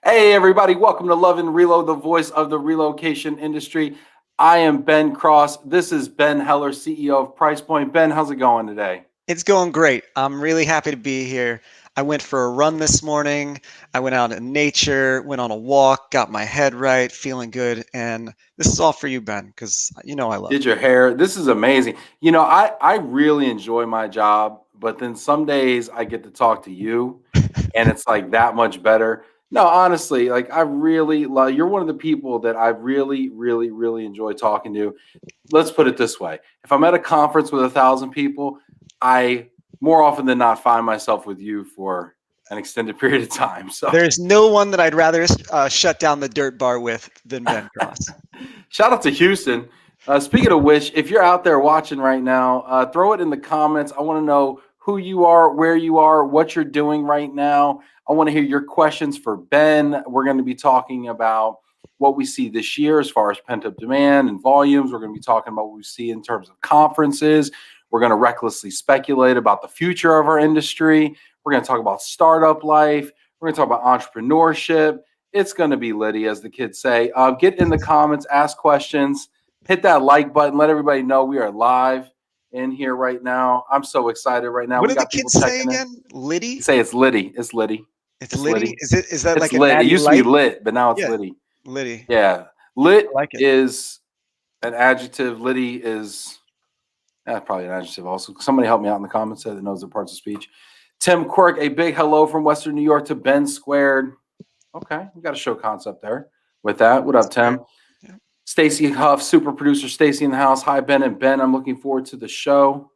Hey, everybody, welcome to Love and Reload, the voice of the relocation industry. I am Ben Cross. This is Ben Heller, CEO of PricePoint. Ben, how's it going today? It's going great. I'm really happy to be here. I went for a run this morning. I went out in nature, went on a walk, got my head right, feeling good. And this is all for you, Ben, because you know I love Did you. your hair? This is amazing. I really enjoy my job, but then some days I get to talk to you and it's like that much better. No, honestly, like I really love you're one of the people that I really, really, really enjoy talking to. Let's put it this way. If I'm at a conference with 1,000 people, I more often than not find myself with you for an extended period of time. So There's no one that I'd rather shut down the dirt bar with than Ben Cross. shout out to Houston. Speaking of which, if you're out there watching right now, throw it in the comments. I want to know who you are, where you are, what you're doing right now. I want to hear your questions for Ben. We're going to be talking about what we see this year as far as pent up demand and volumes. We're going to be talking about what we see in terms of conferences. We're going to recklessly speculate about the future of our industry. We're going to talk about startup life. We're going to talk about entrepreneurship. It's going to be litty, as the kids say. Get in the comments, ask questions, hit that like button, let everybody know we are live in here right now. I'm so excited right now. What We do the got people kids say checking in. again? Liddy? Say it's litty. It's litty. It's It's Liddy? litty. Is that It's like a lit. It natty used to be light? lit, but now it's Yeah, litty. Liddy. Yeah. I Lit like it. is an adjective. Litty is probably an adjective also. Somebody help me out in the comments that knows their parts of speech. Tim Quirk, a big hello from Western New York to Ben Squared. Okay, we got a show concept there with that. What up, Squared. Tim? Yeah. Stacy Huff, super producer Stacy in the house. Hi, Ben and Ben. I'm looking forward to the show.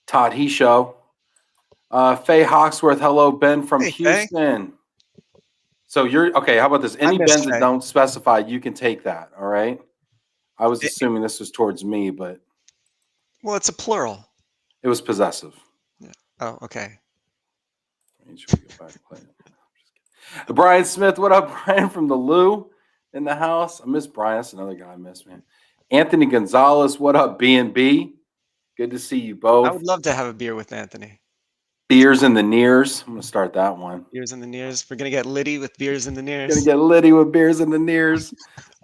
Todd He Show. Faye Hawksworth, hello, Ben from Hey, Faye. Houston. So you're okay. How about this? I Any miss Bens that Faye. don't specify, you can take that. All right. I was Eh, assuming this was towards me, but Well, it's a plural. it was possessive. Yeah. Oh, okay. Should we go back and play it? Brian Smith, what up, Brian from the Lou in the house? I miss Brian. That's another guy I miss, man. Anthony Gonzalez, what up, B&B? Good to see you I both. would love to have a beer with Anthony. Beers in the nears. I'm gonna start that one. Beers in the nears. We're gonna get litty with beers in the Gonna nears. get litty with beers in the nears.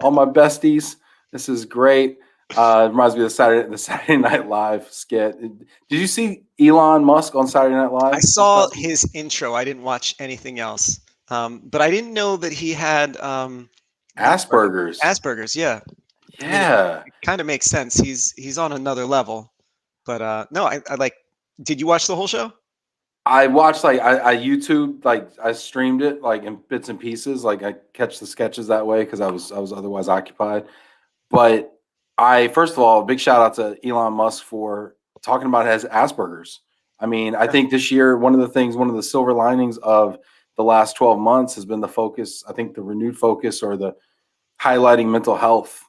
All my besties. This is great. It reminds me of the Saturday Night Live skit. Did you see Elon Musk on Saturday Night I Live this saw past weekend? his intro. I didn't watch anything else, but I didn't know that he had Asperger's. Asperger's. Yeah, I mean, Yeah. it kind of makes sense. He's on another level. But no, I like. Did you watch the whole show? I watched I YouTube like I streamed it like in bits and pieces. Like I catch the sketches that way because I was otherwise occupied. But I first of all, big shout out to Elon Musk for talking about his Asperger's. I mean, I Yeah. think this year one of the silver linings of the last 12 months has been the focus. I think the renewed focus or the highlighting mental health,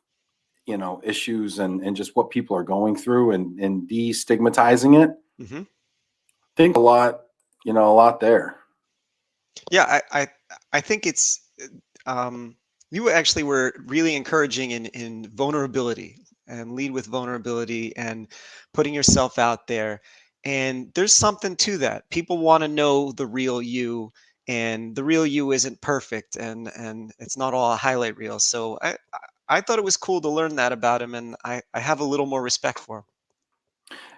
issues and just what people are going through and destigmatizing it. hmm I think a lot there. Yeah, I think it's you actually were really encouraging in vulnerability and lead with vulnerability and putting yourself out there. And there's something to that. People want to know the real you, and the real you isn't perfect, and it's not all a highlight reel. So I thought it was cool to learn that about him, and I have a little more respect for him.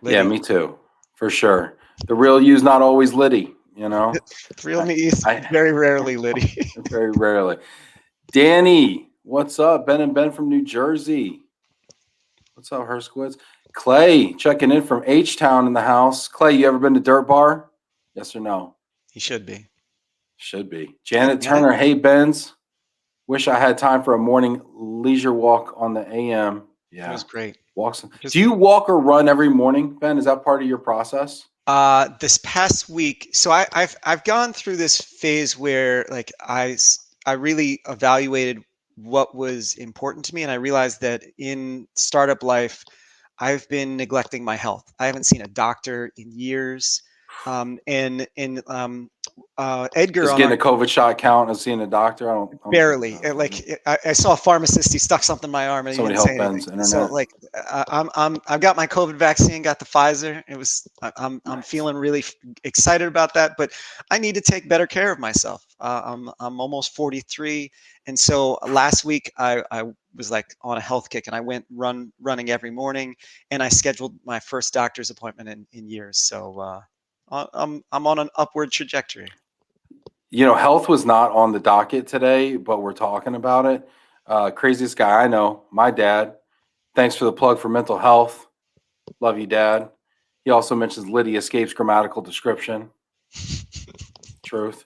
Yeah, Liddy. me too, for sure. The real you's not always Liddy, Real I, me is I very rarely Liddy. very rarely. Danny, what's up? Ben and Ben from New Jersey. What's up, Herskowitz? Clay checking in from H Town in the house. Clay, you ever been to Dirt Bar? Yes or no? He should be. Should be. Hey, Janet Janet. Turner, hey Benz. Wish I had time for a morning leisure walk on the AM. It was Yeah. great. Walks. Just Do you walk or run every morning, Ben? Is that part of your process? this past week, so I've gone through this phase where like I really evaluated what was important to me, and I realized that in startup life, I've been neglecting my health. I haven't seen a doctor in years, and Edgar Just on getting our a COVID shot count and seeing a doctor. I don't barely think that- I saw a pharmacist. He stuck something in my arm and he Somebody didn't say help anything. Ben's internet. So like I've got my COVID vaccine, got the Pfizer. I'm Nice. feeling really excited about that, but I need to take better care of myself. I'm almost 43, and so last week I was like on a health kick, and I went running every morning, and I scheduled my first doctor's appointment in years. So I'm on an upward trajectory. You know, health was not on the docket today, but we're talking about it. Craziest guy I know, my dad. Thanks for the plug for mental health. Love you, Dad. He also mentions Liddy escapes grammatical description. Truth.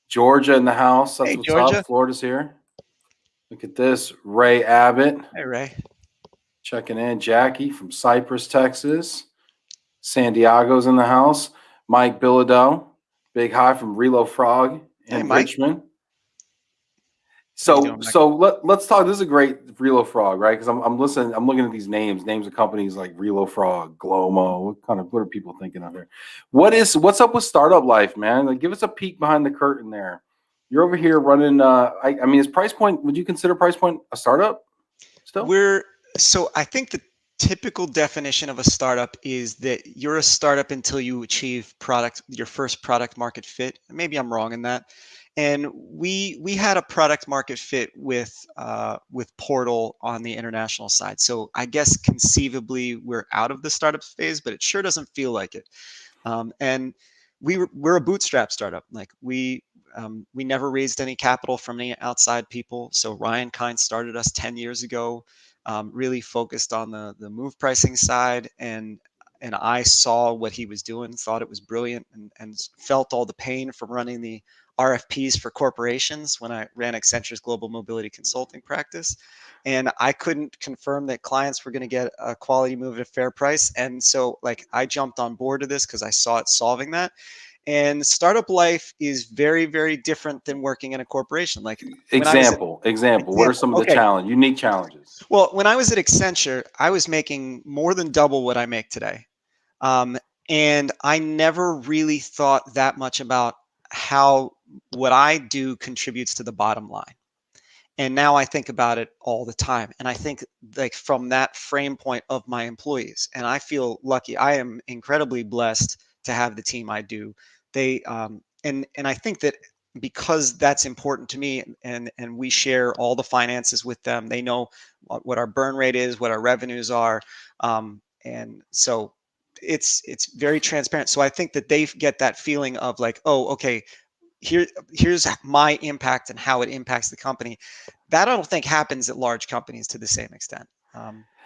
Georgia in the house. That's Hey, what's Georgia. up. Florida's here. Look at this. Ray Abbott Hey, Ray. checking in. Jackie from Cypress, Texas. San Diego's in the house. Mike Bilodeau. Big hi from Relo Frog in Hey, Mike. Richmond. How you So doing, Mike? so let's talk. This is a great Relo Frog, right? Because I'm listening. I'm looking at these names of companies like Relo Frog, Glomo. What are people thinking of here? What's up with startup life, man? Like, give us a peek behind the curtain there. You're over here running. I mean, is PricePoint? Would you consider PricePoint a startup still? So I think the typical definition of a startup is that you're a startup until you achieve your first product market fit. Maybe I'm wrong in that. And we had a product market fit with Portal on the international side. So I guess conceivably we're out of the startup phase, but it sure doesn't feel like it. And we're a bootstrap startup. Like we never raised any capital from any outside people. So Ryan Kind started us 10 years ago, really focused on the move pricing side, and I saw what he was doing, thought it was brilliant, and felt all the pain from running the RFPs for corporations when I ran Accenture's global mobility consulting practice. And I couldn't confirm that clients were going to get a quality move at a fair price. And so like I jumped on board to this because I saw it solving that. And startup life is very, very different than working in a corporation. Like Example. What are some of the unique challenges? Well, when I was at Accenture, I was making more than double what I make today. And I never really thought that much about how what I do contributes to the bottom line. And now I think about it all the time. And I think like from that frame point of my employees, and I feel lucky. I am incredibly blessed to have the team I do. They and I think that because that's important to me, and we share all the finances with them. They know what our burn rate is, what our revenues are, and so it's very transparent. So I think that they get that feeling of like, oh, okay, here's my impact and how it impacts the company. That I don't think happens at large companies to the same extent.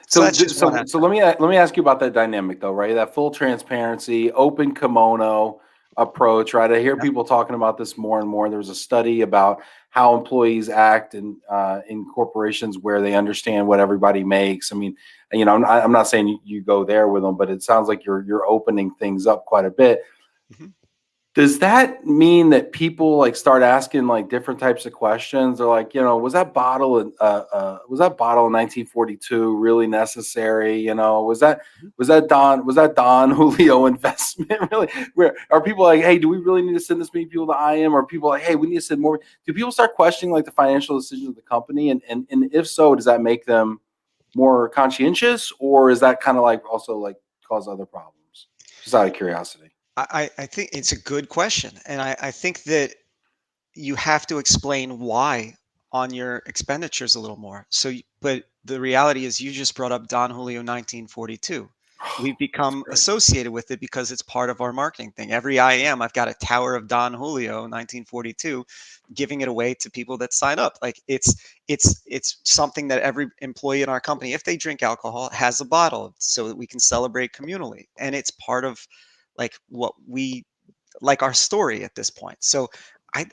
So that's just one aspect. So let me ask you about that dynamic though, right? That full transparency, open kimono approach, right? I hear people talking about this more and more. There was a study about how employees act in corporations where they understand what everybody makes. I mean, you know, I'm not saying you go there with them, but it sounds like you're opening things up quite a bit. Mm-hmm. Does that mean that people like start asking like different types of questions? They're like, you know, was that bottle in 1942 really necessary? You know, was that Don Julio investment really? Where are people like, hey, do we really need to send this many people to IM? Or people like, hey, we need to send more? Do people start questioning like the financial decisions of the company? And if so, does that make them more conscientious, or is that kind of like also like cause other problems? Just out of curiosity. I think it's a good question. And I think that you have to explain why on your expenditures a little more. So, but the reality is you just brought up Don Julio 1942. We've become associated with it because it's part of our marketing thing. Every IAM, I've got a tower of Don Julio 1942, giving it away to people that sign up. Like it's something that every employee in our company, if they drink alcohol, has a bottle so that we can celebrate communally. And it's part of like what we like our story at this point. So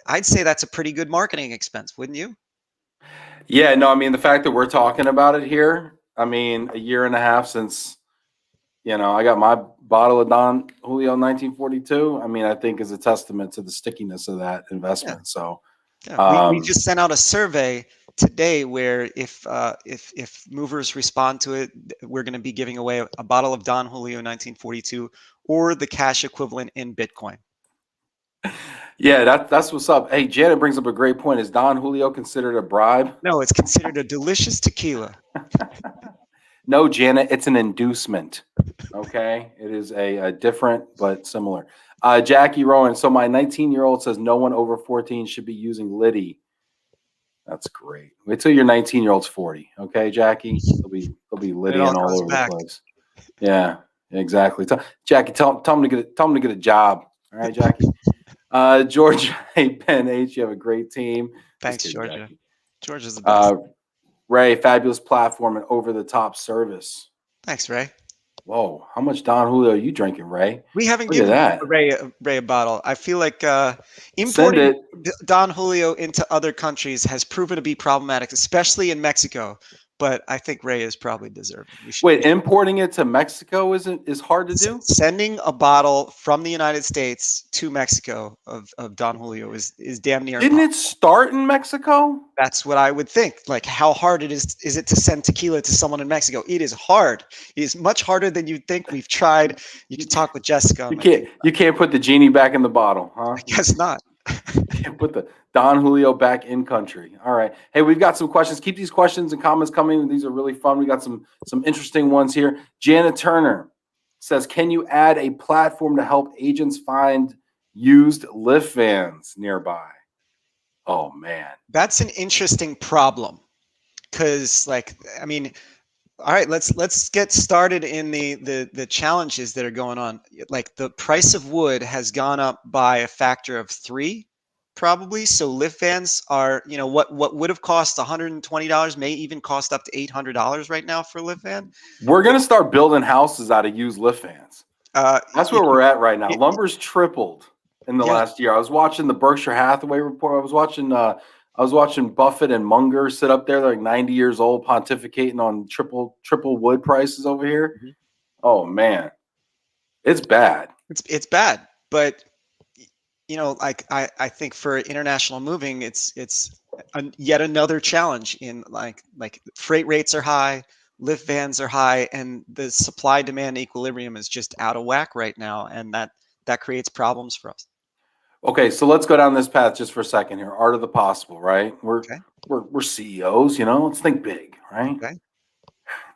I'd say that's a pretty good marketing expense, wouldn't you? Yeah, no, I mean, the fact that we're talking about it here, I mean, a year and a half since, you know, I got my bottle of Don Julio 1942, I mean, I think is a testament to the stickiness of that investment. So, we just sent out a survey today where if movers respond to it, we're going to be giving away a bottle of Don Julio 1942 or the cash equivalent in Bitcoin. Yeah, that's what's up. Hey, Janet brings up a great point. Is Don Julio considered a bribe? No, it's considered a delicious tequila. No, Janet, it's an inducement. Okay, it is a different but similar. Jackie Rowan. So my 19-year-old says no one over 14 should be using Liddy. That's great. Wait till your 19-year-old's 40. Okay, Jackie, they'll be And it all Liddying all comes over the back. place. Yeah, exactly. Jackie, tell them to get a job. All right, Jackie. George A. Penn H, you have a great team. Just Thanks, kidding, Georgia. Jackie. Georgia's the best. Ray, fabulous platform and over the top service. Thanks, Ray. Whoa, how much Don Julio are you drinking, Ray? We haven't Look at given that. Ray a bottle. I feel like Send importing it. Don Julio into other countries has proven to be problematic, especially in Mexico. But I think Ray is probably deserving. Wait, importing it to Mexico is hard to do? Sending a bottle from the United States to Mexico of Don Julio is damn near Didn't impossible. it start in Mexico? That's what I would think. Like, how hard it is it to send tequila to someone in Mexico? It is hard. It is much harder than you'd think. We've tried. You can talk with Jessica. You can't put the genie back in the bottle, huh? I guess not. Can't put the Don Julio back in country. All right. Hey, we've got some questions. Keep these questions and comments coming. These are really fun. We got some interesting ones here. Janet Turner says, can you add a platform to help agents find used lift vans nearby? Oh man. That's an interesting problem. Cause like, I mean, all right, let's get started in the challenges that are going on. Like the price of wood has gone up by a factor of 3, probably. So lift vans are, what would have cost $120 may even cost up to $800 right now for a lift van. We're gonna start building houses out of used lift vans. That's where we're at right now. Lumber's tripled in the last year. I was watching the Berkshire Hathaway report. I was watching Buffett and Munger sit up there. They're like 90 years old, pontificating on triple wood prices over here. Mhm. Oh man, it's bad. It's bad, but like I think for international moving, it's yet another challenge in like freight rates are high, lift vans are high, and the supply demand equilibrium is just out of whack right now, and that creates problems for us. Okay, so let's go down this path just for a second here. Art of the possible, right? We're CEOs, let's think big, right? Okay.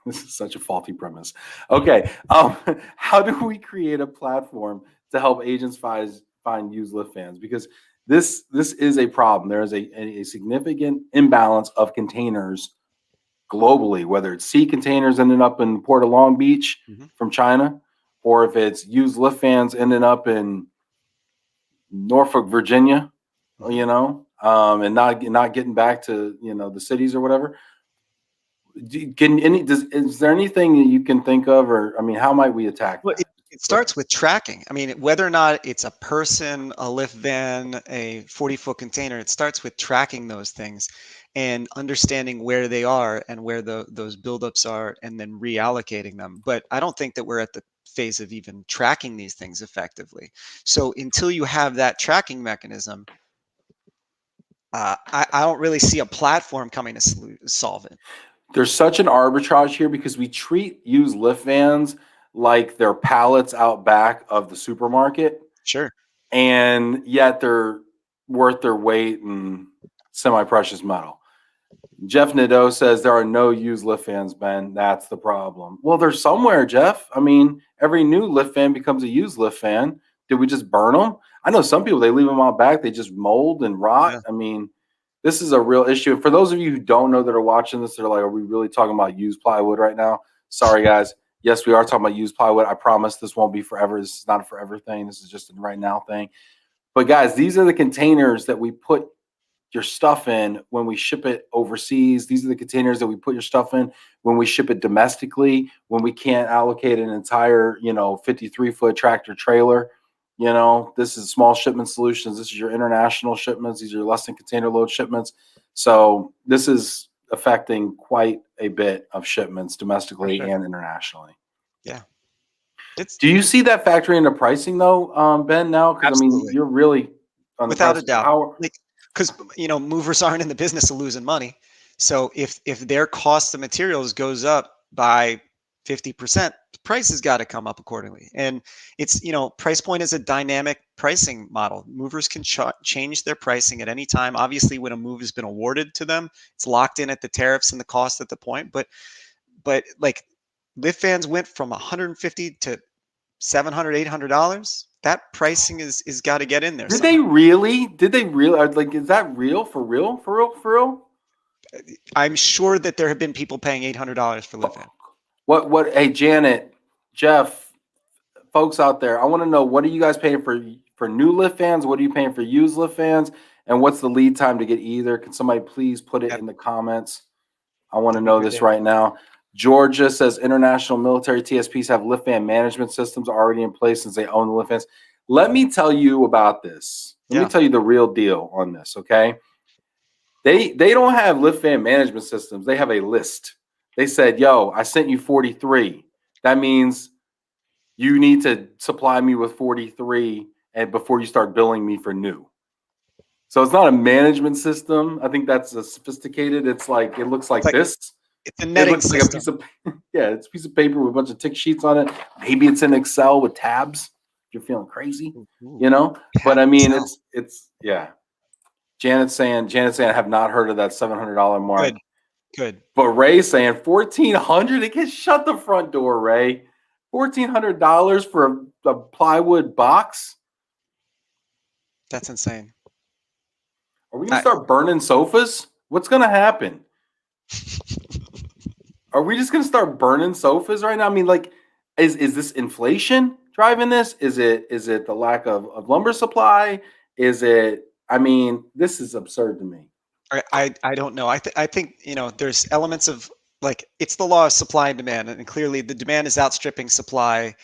This is such a faulty premise. Okay, how do we create a platform to help agents find used lift vans? Because this is a problem. There is a significant imbalance of containers globally, whether it's sea containers ending up in Port of Long Beach from China, or if it's used lift vans ending up in Norfolk, Virginia, and not getting back to the cities or whatever. Is there anything that you can think of, or how might we attack that? It starts with tracking. I mean, whether or not it's a person, a lift van, a 40-foot container, it starts with tracking those things and understanding where they are and where those buildups are, and then reallocating them. But I don't think that we're at the phase of even tracking these things effectively. So until you have that tracking mechanism, I don't really see a platform coming to solve it. There's such an arbitrage here because we treat used lift vans like they're pallets out back of the supermarket. Sure. And yet they're worth their weight in semi-precious metal. Jeff Nadeau says there are no used lift vans, Ben. That's the problem. Well, they're somewhere, Jeff. Every new lift van becomes a used lift van. Did we just burn them? I know some people, they leave them out back. They just mold and rot. Yeah. This is a real issue. For those of you who don't know that are watching this, they're like, are we really talking about used plywood right now? Sorry, guys. Yes, we are talking about used plywood. I promise this won't be forever. This is not a forever thing. This is just a right now thing. But guys, these are the containers that we put your stuff in when we ship it overseas. These are the containers that we put your stuff in when we ship it domestically, when we can't allocate an entire, 53-foot tractor trailer. This is small shipment solutions. This is your international shipments. These are less than container load shipments. So this is affecting quite a bit of shipments domestically and internationally. Yeah. Do you see that factory into pricing though, Ben, now? Because you're really on without a doubt. Because movers aren't in the business of losing money. So if their cost of materials goes up by 50%, the price has got to come up accordingly. And it's, PricePoint is a dynamic pricing model. Movers can change their pricing at any time. Obviously, when a move has been awarded to them, it's locked in at the tariffs and the cost at the point. But like lift fans went from 150 to $700, $800. That pricing is got to get in there. Did they really? Like, is that real? For real? For real? For real? I'm sure that there have been people paying $800 for lift fans. What? Hey, Janet, Jeff, folks out there, I want to know, what are you guys paying for new lift fans? What are you paying for used lift fans? And what's the lead time to get either? Can somebody please put it in the comments? I want to know this right now. Georgia says international military TSPs have lift fan management systems already in place since they own the lift fans. Let me tell you about this. Let me tell you the real deal on this, okay? They don't have lift fan management systems. They have a list. They said, yo, I sent you 43. That means you need to supply me with 43 and before you start billing me for new. So it's not a management system. I think that's a sophisticated. It's like, it looks like this. It's a netting system. Like a piece of, it's a piece of paper with a bunch of tick sheets on it. Maybe it's in Excel with tabs. You're feeling crazy, But I mean, it's Janet's saying I have not heard of that $700 mark. Good. But Ray's saying $1,400. It gets shut the front door, Ray. $1,400 for a plywood box. That's insane. Are we gonna start burning sofas? What's gonna happen? Are we just gonna start burning sofas right now? I mean, like, is this inflation driving this? Is it the lack of lumber supply? Is it? I mean, this is absurd to me. I don't know. I think there's elements of, like, it's the law of supply and demand, and clearly the demand is outstripping supply.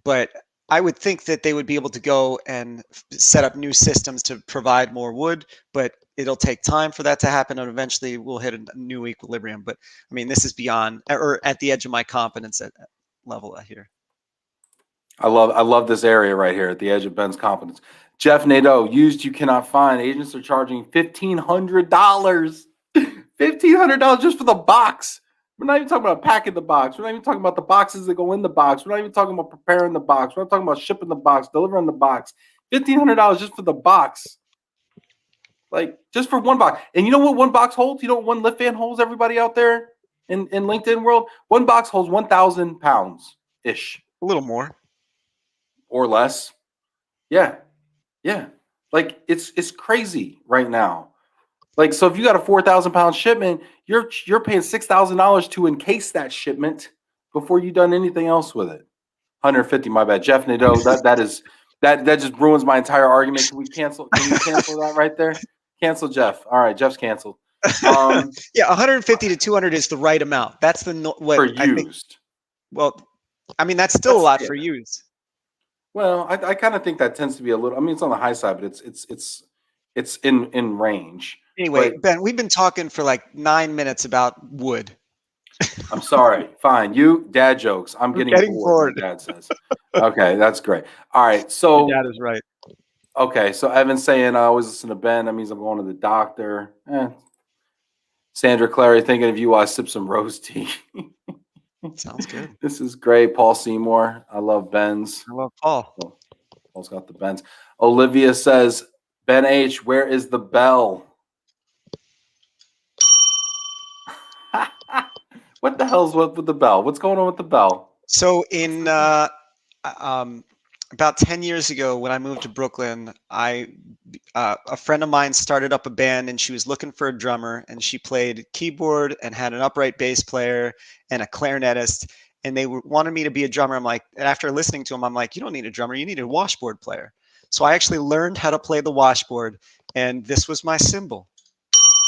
But I would think that they would be able to go and set up new systems to provide more wood, but it'll take time for that to happen, and eventually we'll hit a new equilibrium. But I mean, this is beyond, or at the edge of my confidence level here. I love this area right here at the edge of Ben's confidence. Jeff Nadeau, used you cannot find. Agents are charging $1,500. $1,500 just for the box. We're not even talking about packing the box. We're not even talking about the boxes that go in the box. We're not even talking about preparing the box. We're not talking about shipping the box, delivering the box. $1,500 just for the box. Like, just for one box. And you know what one box holds? You know what one lift fan holds, everybody out there in LinkedIn world? One box holds 1,000 pounds-ish. A little more. Or less. Yeah. Like, it's crazy right now. Like, so if you got a 4,000-pound shipment, you're paying $6,000 to encase that shipment before you've done anything else with it. 150, my bad. Jeff Nadeau, that just ruins my entire argument. Can we cancel that right there? Cancel Jeff. All right, Jeff's canceled. Yeah, 150 to 200 is the right amount. That's what for used. I mean, that's still a lot for used. Well, I kind of think that tends to be a little. I mean, it's on the high side, but it's in range. Anyway, Ben, we've been talking for like 9 minutes about wood. I'm sorry. Fine. You dad jokes. I'm getting bored. Dad says. Okay, that's great. All right. So your dad is right. Okay, so Evan's saying I always listen to Ben. That means I'm going to the doctor. Sandra Clary, thinking of you while I sip some rose tea. Sounds good. This is great. Paul Seymour. I love Ben's. I love Paul. Oh, Paul's got the Ben's. Olivia says, Ben H., where is the bell? What the hell's with the bell? What's going on with the bell? So in about 10 years ago, when I moved to Brooklyn, a friend of mine started up a band, and she was looking for a drummer, and she played keyboard and had an upright bass player and a clarinetist, and they wanted me to be a drummer. I'm like, and after listening to them, I'm like, you don't need a drummer, you need a washboard player. So I actually learned how to play the washboard, and this was my cymbal.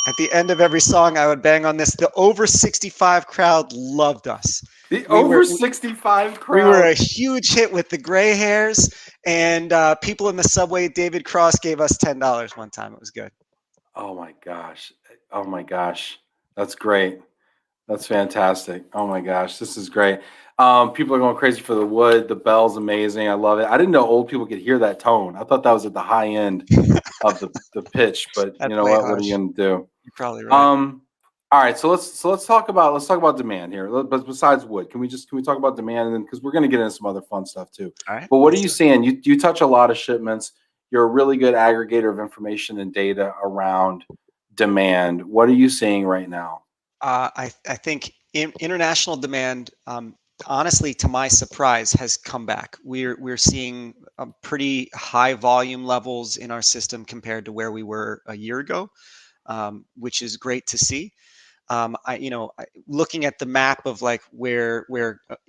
At the end of every song, I would bang on this. The over 65 crowd loved us. The over 65 crowd. We were a huge hit with the gray hairs, and people in the subway. David Cross gave us $10 one time. It was good. Oh my gosh. Oh my gosh. That's great. That's fantastic. Oh my gosh. This is great. People are going crazy for the wood. The bell's amazing. I love it. I didn't know old people could hear that tone. I thought that was at the high end of the pitch, but you know what? What are you going to do? You're probably right. All right, so let's talk about demand here. But besides wood, can we talk about demand, and then because we're going to get into some other fun stuff too. All right, But what are let's you do it. seeing? You touch a lot of shipments. You're a really good aggregator of information and data around demand. What are you seeing right now? I think international demand, honestly, to my surprise, has come back. We're seeing pretty high volume levels in our system compared to where we were a year ago, which is great to see. Looking at the map of like where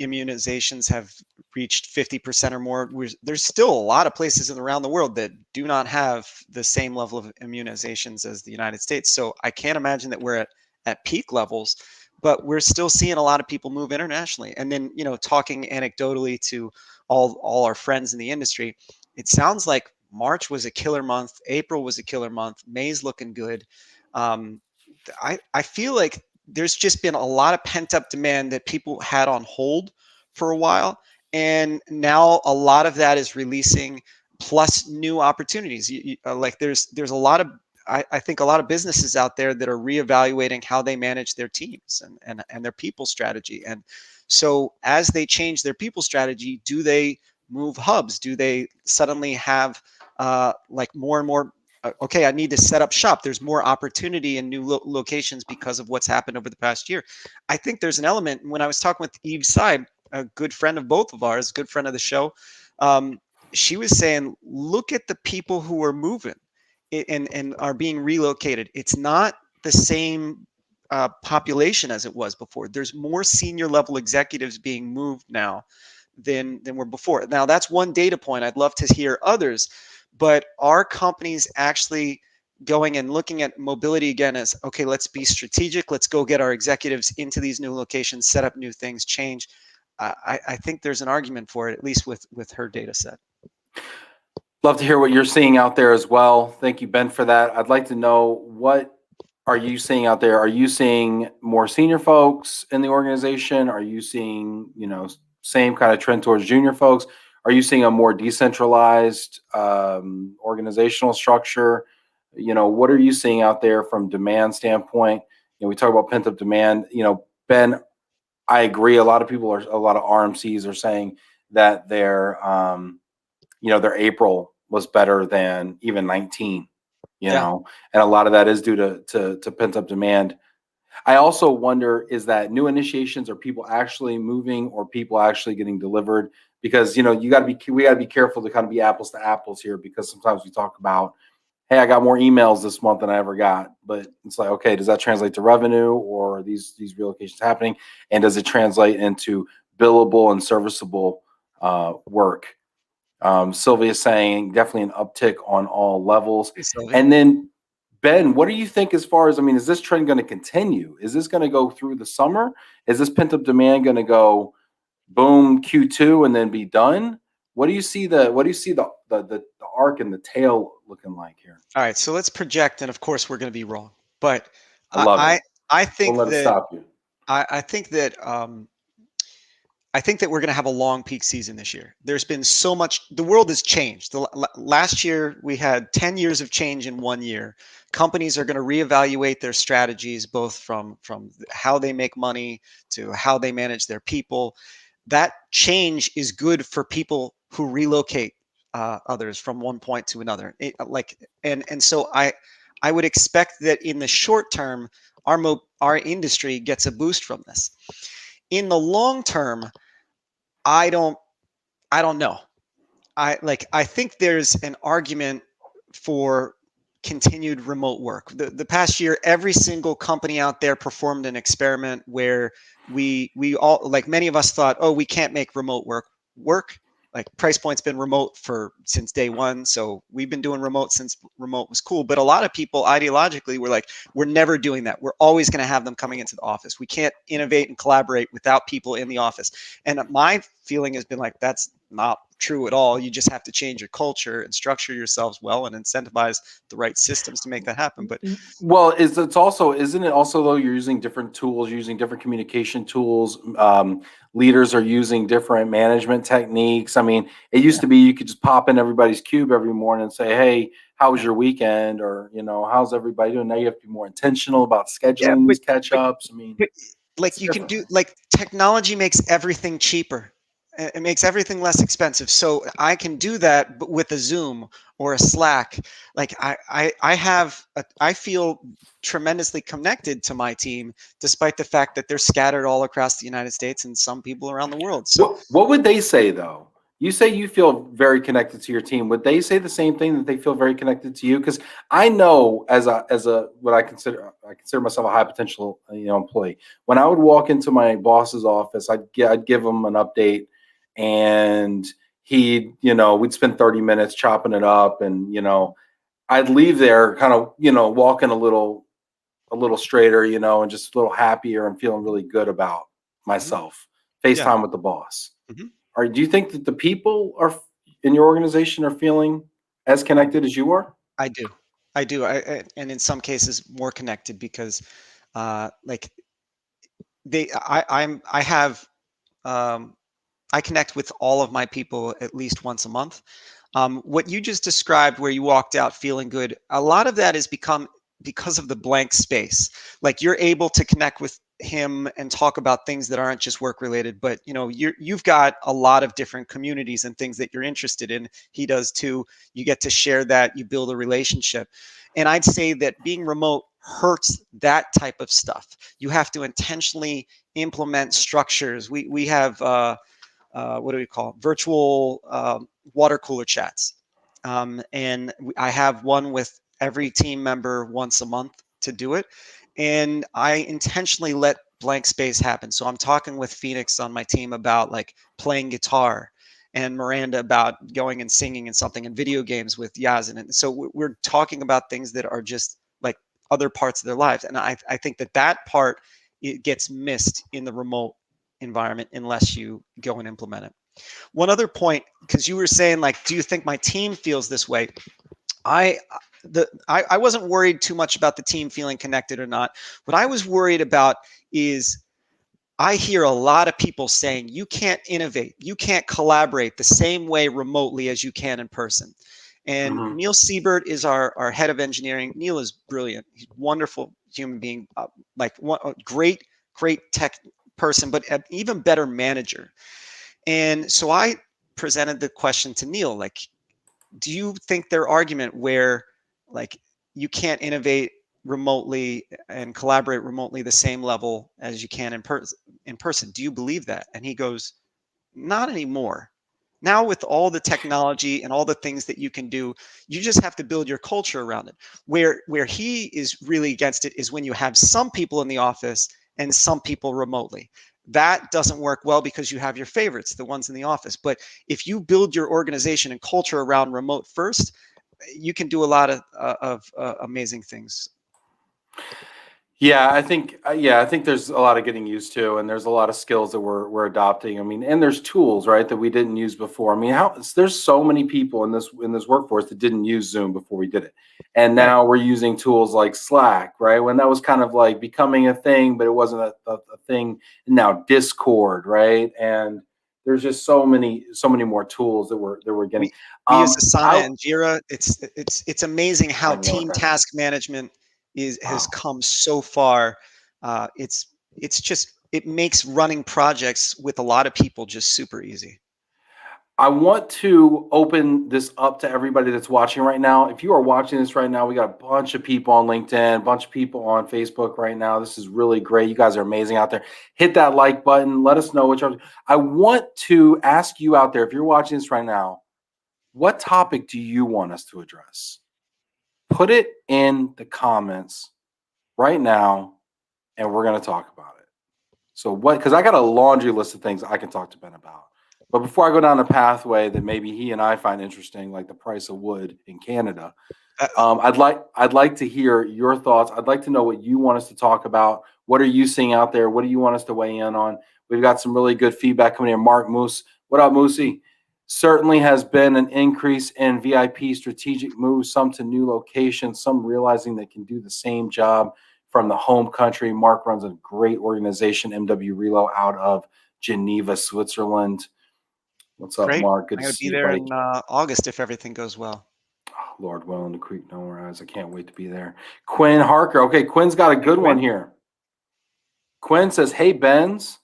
immunizations have reached 50% or more, there's still a lot of places around the world that do not have the same level of immunizations as the United States. So I can't imagine that we're at peak levels, but we're still seeing a lot of people move internationally. And then, talking anecdotally to all our friends in the industry, it sounds like March was a killer month, April was a killer month, May's looking good. Um, I feel like there's just been a lot of pent up demand that people had on hold for a while. And now a lot of that is releasing, plus new opportunities. Like there's a lot of, I think a lot of businesses out there that are reevaluating how they manage their teams and their people strategy. And so as they change their people strategy, do they move hubs? Do they suddenly have like more and more okay, I need to set up shop. There's more opportunity in new locations because of what's happened over the past year. I think there's an element. When I was talking with Eve Seib, a good friend of both of ours, good friend of the show, she was saying, look at the people who are moving and are being relocated. It's not the same population as it was before. There's more senior level executives being moved now than were before. Now, that's one data point. I'd love to hear others, but are companies actually going and looking at mobility again as, okay, let's be strategic, let's go get our executives into these new locations, set up new things, change? I think there's an argument for it, at least with her data set. Love to hear what you're seeing out there as well. Thank you, Ben, for that. I'd like to know, what are you seeing out there? Are you seeing more senior folks in the organization? Are you seeing, same kind of trend towards junior folks? Are you seeing a more decentralized organizational structure? What are you seeing out there from demand standpoint? We talk about pent up demand. Ben, I agree. A lot of RMCs are saying that their April was better than even 19, Yeah. and a lot of that is due to pent up demand. I also wonder, is that new initiations, are people actually moving or people actually getting delivered? Because we got to be careful to kind of be apples to apples here, because sometimes we talk about, hey, I got more emails this month than I ever got, but it's like, okay, does that translate to revenue, or are these relocations happening, and does it translate into billable and serviceable work? Sylvia saying definitely an uptick on all levels. Hey, Sylvia. And then, Ben, what do you think as far as, is this trend going to continue? Is this going to go through the summer? Is this pent up demand going to go boom Q2 and then be done? What do you see the arc and the tail looking like here? All right, so let's project, and of course we're going to be wrong, but I love it. I Don't think let it that stop you. I think that I think that we're going to have a long peak season this year. There's been so much. The world has changed. Last year we had 10 years of change in 1 year. Companies are going to reevaluate their strategies, both from how they make money to how they manage their people. That change is good for people who relocate others from one point to another. So I would expect that in the short term, our industry gets a boost from this. In the long term, I don't know. I think there's an argument for continued remote work. The past year, every single company out there performed an experiment where we all, like many of us thought, oh, we can't make remote work. Like PricePoint's been remote since day one, so we've been doing remote since remote was cool. But a lot of people ideologically were like, we're never doing that. We're always going to have them coming into the office. We can't innovate and collaborate without people in the office. And my feeling has been like, that's not true at all. You just have to change your culture and structure yourselves well and incentivize the right systems to make that happen. But well, isn't it also, though, you're using different tools, using different communication tools? Leaders are using different management techniques. It used to be you could just pop in everybody's cube every morning and say, hey, how was Yeah. your weekend, or how's everybody doing? Now you have to be more intentional about Yeah, scheduling these catch but ups. I mean, But, it's like, you can different. do, like, technology makes everything cheaper. It makes everything less expensive. So I can do that, but with a Zoom or a Slack. Like I feel tremendously connected to my team, despite the fact that they're scattered all across the United States and some people around the world. So What would they say though? You say you feel very connected to your team. Would they say the same thing, that they feel very connected to you? Because I know, as a what I consider myself a high potential employee. When I would walk into my boss's office, I'd give him an update, and we'd spend 30 minutes chopping it up, and I'd leave there kind of walking a little straighter, and just a little happier and feeling really good about mhm, myself. yeah. FaceTime with the boss. Mhm. Do you think that the people in your organization are feeling as I connected as you are? I do. I do. And in some cases more connected because like I have um I connect with all of my people at least once a month. What you just described, where you walked out feeling good, a lot of that is because of the blank space. Like, you're able to connect with him and talk about things that aren't just work related, but you've got a lot of different communities and things that you're interested in. He does too. You get to share that. You build a relationship, and I'd say that being remote hurts that type of stuff. You have to intentionally implement structures. We have what do we call it? Virtual water cooler chats. And I have one with every team member once a month to do it. And I intentionally let blank space happen. So I'm talking with Phoenix on my team about like playing guitar, and Miranda about going and singing and something, and video games with Yazin. And so we're talking about things that are just like other parts of their lives. And I think that part, it gets missed in the remote environment unless you go and implement it. One other point, because you were saying, like, do you think my team feels this way? I I wasn't worried too much about the team feeling connected or not. What I was worried about is I hear a lot of people saying you can't innovate, you can't collaborate the same way remotely as you can in person. And Hmm. Neil Siebert is our head of engineering. Neil is brilliant. He's a wonderful human being, a great tech person, but an even better manager. And so I presented the question to Neil, like, do you think their argument where, like, you can't innovate remotely and collaborate remotely the same level as you can in person, do you believe that? And he goes, not anymore. Now, with all the technology and all the things that you can do, you just have to build your culture around it. Where he is really against it is when you have some people in the office and some people remotely. That doesn't work well because you have your favorites, the ones in the office. But if you build your organization and culture around remote first, you can do a lot of amazing things. Yeah, I think there's a lot of getting used to, and there's a lot of skills that we're adopting. I mean, and there's tools, right, that we didn't use before. I mean, there's so many people in this workforce that didn't use Zoom before we did it, and Right. now we're using tools like Slack, right? When that was kind of like becoming a thing, but it wasn't a thing. Now Discord, right? And there's just so many more tools that we're getting. We we use Asana I and Jira. It's amazing I how don't know what team that is. task management has Wow. come so far. It's just, it makes running projects with a lot of people just super easy. I want to open this up to everybody that's watching right now. If you are watching this right now, we got a bunch of people on LinkedIn, a bunch of people on Facebook right now. This is really great. You guys are amazing out there. Hit that like button. Let us know what you're. I want to ask you out there, if you're watching this right now, what topic do you want us to address? Put it in the comments right now, and we're going to talk about it. So what? Because I got a laundry list of things I can talk to Ben about. But before I go down a pathway that maybe he and I find interesting, like the price of wood in Canada, Uh, I'd like to hear your thoughts. I'd like to know what you want us to talk about. What are you seeing out there? What do you want us to weigh in on? We've got some really good feedback coming in. Mark Moose, what up, Moosey? Certainly has been an increase in VIP strategic moves, some to new locations, some realizing they can do the same job from the home country. Mark runs a great organization, MW Relo, out of Geneva, Switzerland. What's up, Great. Mark? Good I'm to going to see be you, there buddy. in August if everything goes well. Lord willing, the creek no more eyes. I can't wait to be there. Quinn Harker. Okay, Quinn's got a good one here. Quinn says, "Hey, Benz,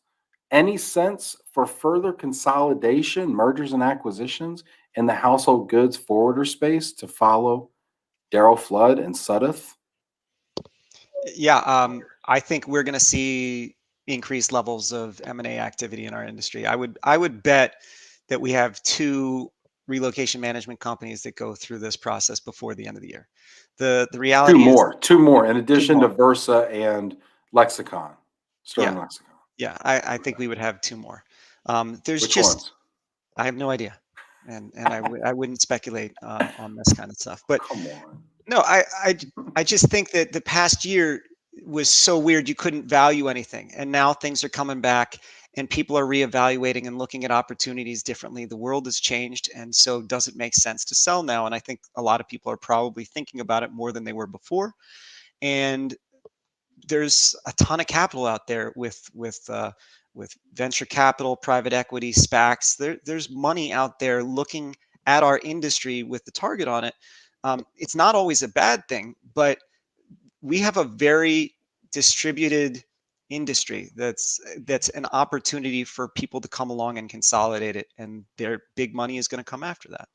any sense for further consolidation, mergers and acquisitions in the household goods forwarder space to follow Daryl Flood and Sudduth?" Yeah, I think we're going to see increased levels of M&A activity in our industry. I would bet that we have 2 relocation management companies that go through this process before the end of the year. The reality is Two more, in addition more. to Versa and Lexicon, Sterling Yeah, Lexicon. yeah, I think we would have 2 more. There's Which just ones? I have no idea, and I wouldn't speculate on this kind of stuff. But Come on. no, I just think that the past year was so weird. You couldn't value anything, and now things are coming back, and people are reevaluating and looking at opportunities differently. The world has changed, and so does it make sense to sell now? And I think a lot of people are probably thinking about it more than they were before. And there's a ton of capital out there with venture capital, private equity, SPACs. There's money out there looking at our industry with the target on it. It's not always a bad thing, but we have a very distributed industry that's an opportunity for people to come along and consolidate it, and their big money is going to come after that.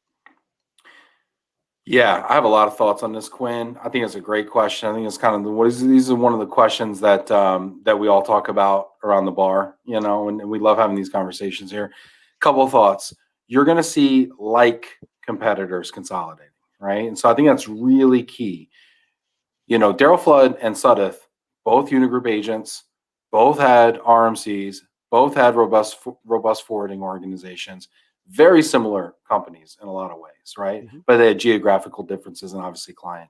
Yeah, I have a lot of thoughts on this, Quinn. I think it's a great question. I think it's kind of these are one of the questions that that we all talk about around the bar, you know, and we love having these conversations here. Couple of thoughts. You're going to see like competitors consolidating, right? And so I think that's really key. You know, Daryl Flood and Sudduth, both Unigroup agents, both had RMCs, both had robust forwarding organizations, very similar companies in a lot of ways, right? Mhm. But they had geographical differences and obviously client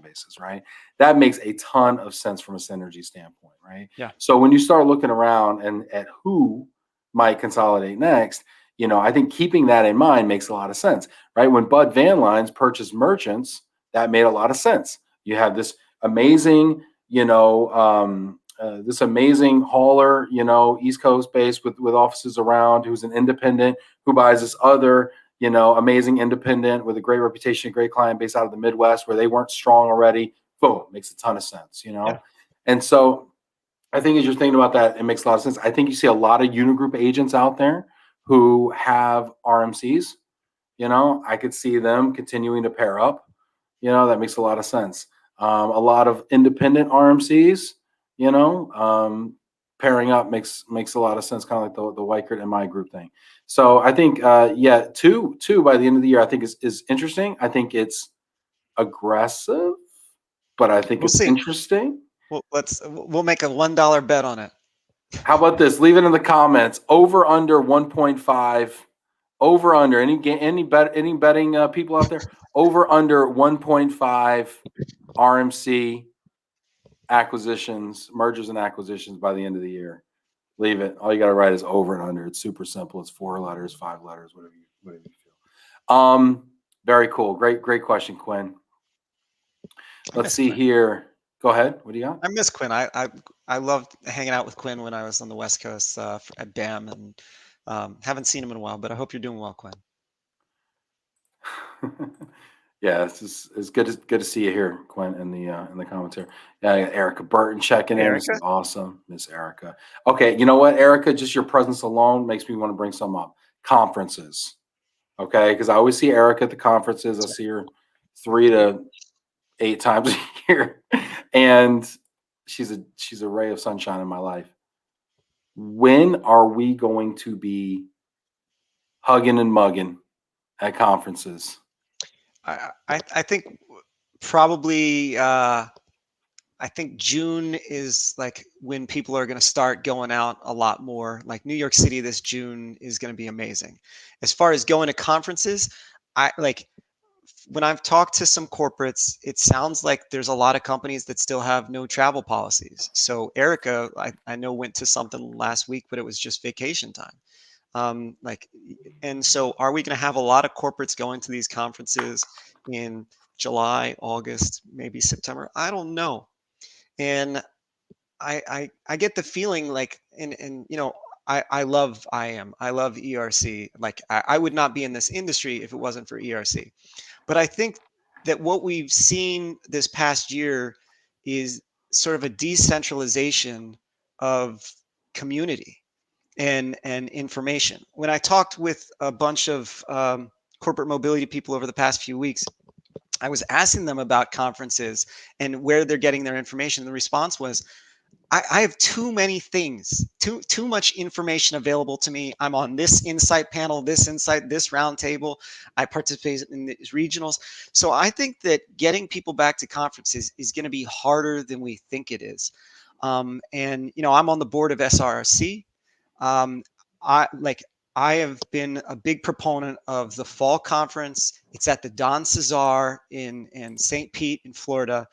bases, right? That makes a ton of sense from a synergy standpoint, right? Yeah. So when you start looking around and at who might consolidate next, you know, I think keeping that in mind makes a lot of sense, right? When Bud Van Lines purchased Merchants, that made a lot of sense. You have this amazing, you know, this amazing hauler, you know, East Coast based with offices around, who's an independent, who buys this other, you know, amazing independent with a great reputation, a great client base out of the Midwest where they weren't strong already. Boom, makes a ton of sense, you know? Yeah. And so I think as you're thinking about that, it makes a lot of sense. I think you see a lot of Unigroup agents out there who have RMCs. You know, I could see them continuing to pair up. You know, that makes a lot of sense. A lot of independent RMCs, you know, pairing up makes a lot of sense, kind of like the Weichert and my group thing. So I think, yeah, two by the end of the year, I think is interesting. I think it's aggressive, but I think We'll it's see. interesting. Well, we'll make a $1 bet on it. How about this? Leave it in the comments. Over under 1.5. Over under any betting people out there? Over under 1.5 RMC acquisitions, mergers and acquisitions by the end of the year. Leave it. All you got to write is over and under. It's super simple. It's 4 letters, 5 letters, whatever you feel. Very cool. Great question, Quinn. Let's see Quinn. here. Go ahead. What do you got? I miss Quinn. I loved hanging out with Quinn when I was on the West Coast at BAM, and haven't seen him in a while. But I hope you're doing well, Quinn. Yeah, it's good to see you here, Quinn, in the comments here. Yeah, I got Erica Burton checking in. This is awesome, Miss Erica. Okay, you know what, Erica? Just your presence alone makes me want to bring some up. Conferences, okay? Because I always see Erica at the conferences. I see her 3 to 8 times a year, and she's a ray of sunshine in my life. When are we going to be hugging and mugging at conferences? I think probably I think June is like when people are going to start going out a lot more. Like New York City this June is going to be amazing. As far as going to conferences, I like when I've talked to some corporates, it sounds like there's a lot of companies that still have no travel policies. So Erica, I know went to something last week, but it was just vacation time. And so are we going to have a lot of corporates going to these conferences in July, August, maybe September? I don't know. And I get the feeling like, and you know, I love IM, I love ERC. Like I would not be in this industry if it wasn't for ERC. But I think that what we've seen this past year is sort of a decentralization of community and information. When I talked with a bunch of corporate mobility people over the past few weeks, I was asking them about conferences and where they're getting their information. The response was, I have too many things, too much information available to me. I'm on this insight panel, this insight, this roundtable. I participate in these regionals. So I think that getting people back to conferences is going to be harder than we think it is. And I'm on the board of SRC. I have been a big proponent of the fall conference. It's at the Don Cesar in St. Pete in Florida.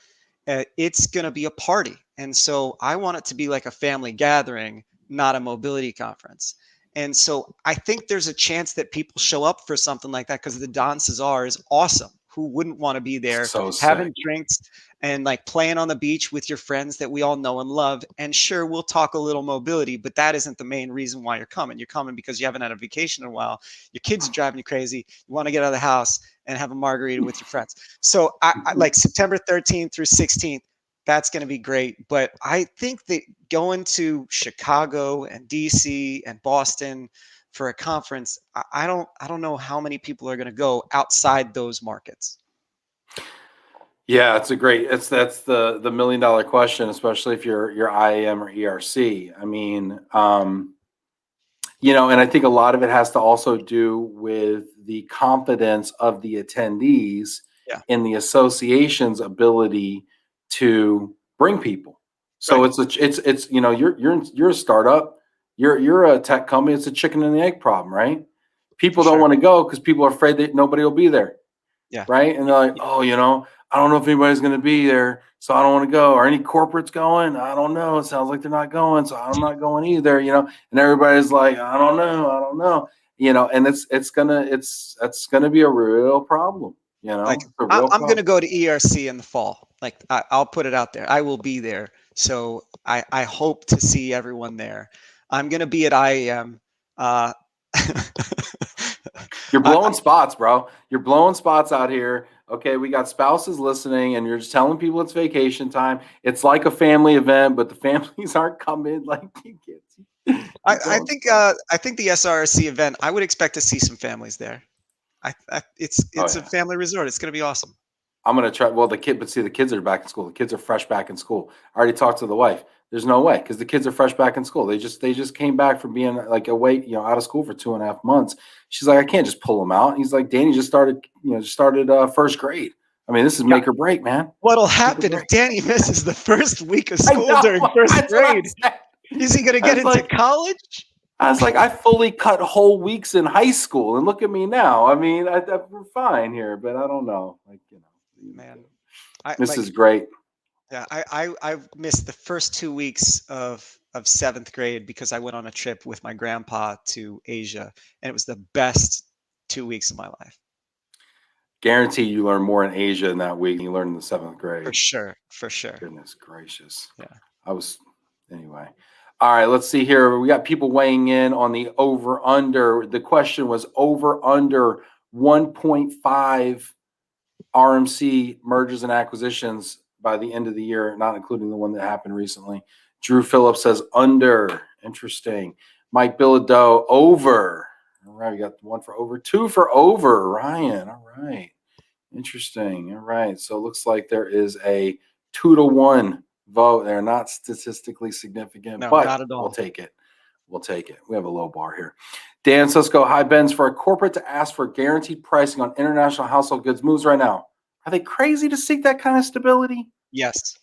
It's going to be a party. And so I want it to be like a family gathering, not a mobility conference. And so I think there's a chance that people show up for something like that because the Don Cesar is awesome. Who wouldn't want to be there So having sick. drinks and like playing on the beach with your friends that we all know and love? And sure, we'll talk a little mobility, but that isn't the main reason why you're coming. You're coming because you haven't had a vacation in a while. Your kids are driving you crazy. You want to get out of the house and have a margarita with your friends. So I like September 13th through 16th. That's going to be great. But I think that going to Chicago and DC and Boston for a conference, I don't know how many people are going to go outside those markets. Yeah, that's the $1 million question, especially if you're IAM or ERC. I mean, and I think a lot of it has to also do with the confidence of the attendees Yeah. in the association's ability to bring people. So Right. it's you're a startup, you're a tech company. It's a chicken and the egg problem, right? People don't want to go because people are afraid that nobody will be there. Yeah. Right. And they're like, oh, I don't know if anybody's going to be there, so I don't want to go. Are any corporates going? I don't know. It sounds like they're not going, so I'm not going either. And everybody's like, I don't know. And that's gonna be a real problem. Like It's a real I'm going to problem. go to ERC in the fall. Like I'll put it out there. I will be there. So I hope to see everyone there. I'm going to be at IAM. You're blowing spots, bro. You're blowing spots out here. Okay, we got spouses listening, and you're just telling people it's vacation time. It's like a family event, but the families aren't coming. Like you get. I think the SRC event, I would expect to see some families there. It's a family resort. It's going to be awesome. I'm gonna try. Well, the kids are back in school. The kids are fresh back in school. I already talked to the wife. There's no way because the kids are fresh back in school. They just came back from being like away, out of school for 2.5 months. She's like, I can't just pull them out. He's like, Danny just started first grade. I mean, this is make or break, man. What'll happen if Danny misses the first week of school during first grade? Is he going to get into college? I was like, I fully cut whole weeks in high school, and look at me now. I mean, we're fine here, but I don't know. Man, this is great. Yeah, I've missed the first 2 weeks of 7th grade because I went on a trip with my grandpa to Asia, and it was the best 2 weeks of my life. Guarantee you learn more in Asia in that week than you learned in the 7th grade. For sure. Goodness gracious. Yeah. Anyway. All right, let's see here. We got people weighing in on the over under. The question was over under 1.5 RMC mergers and acquisitions by the end of the year, not including the one that happened recently. Drew Phillips says under. Interesting. Mike Bilodeau, over. All right, we got one for over, 2 for over. Ryan, all right. Interesting. All right. So it looks like there is a 2-to-1 vote. They're not statistically significant, No, but not at all. We'll take it. We have a low bar here. Dan Sisko, hi, Benz. For a corporate to ask for guaranteed pricing on international household goods moves right now, are they crazy to seek that kind of stability? Yes.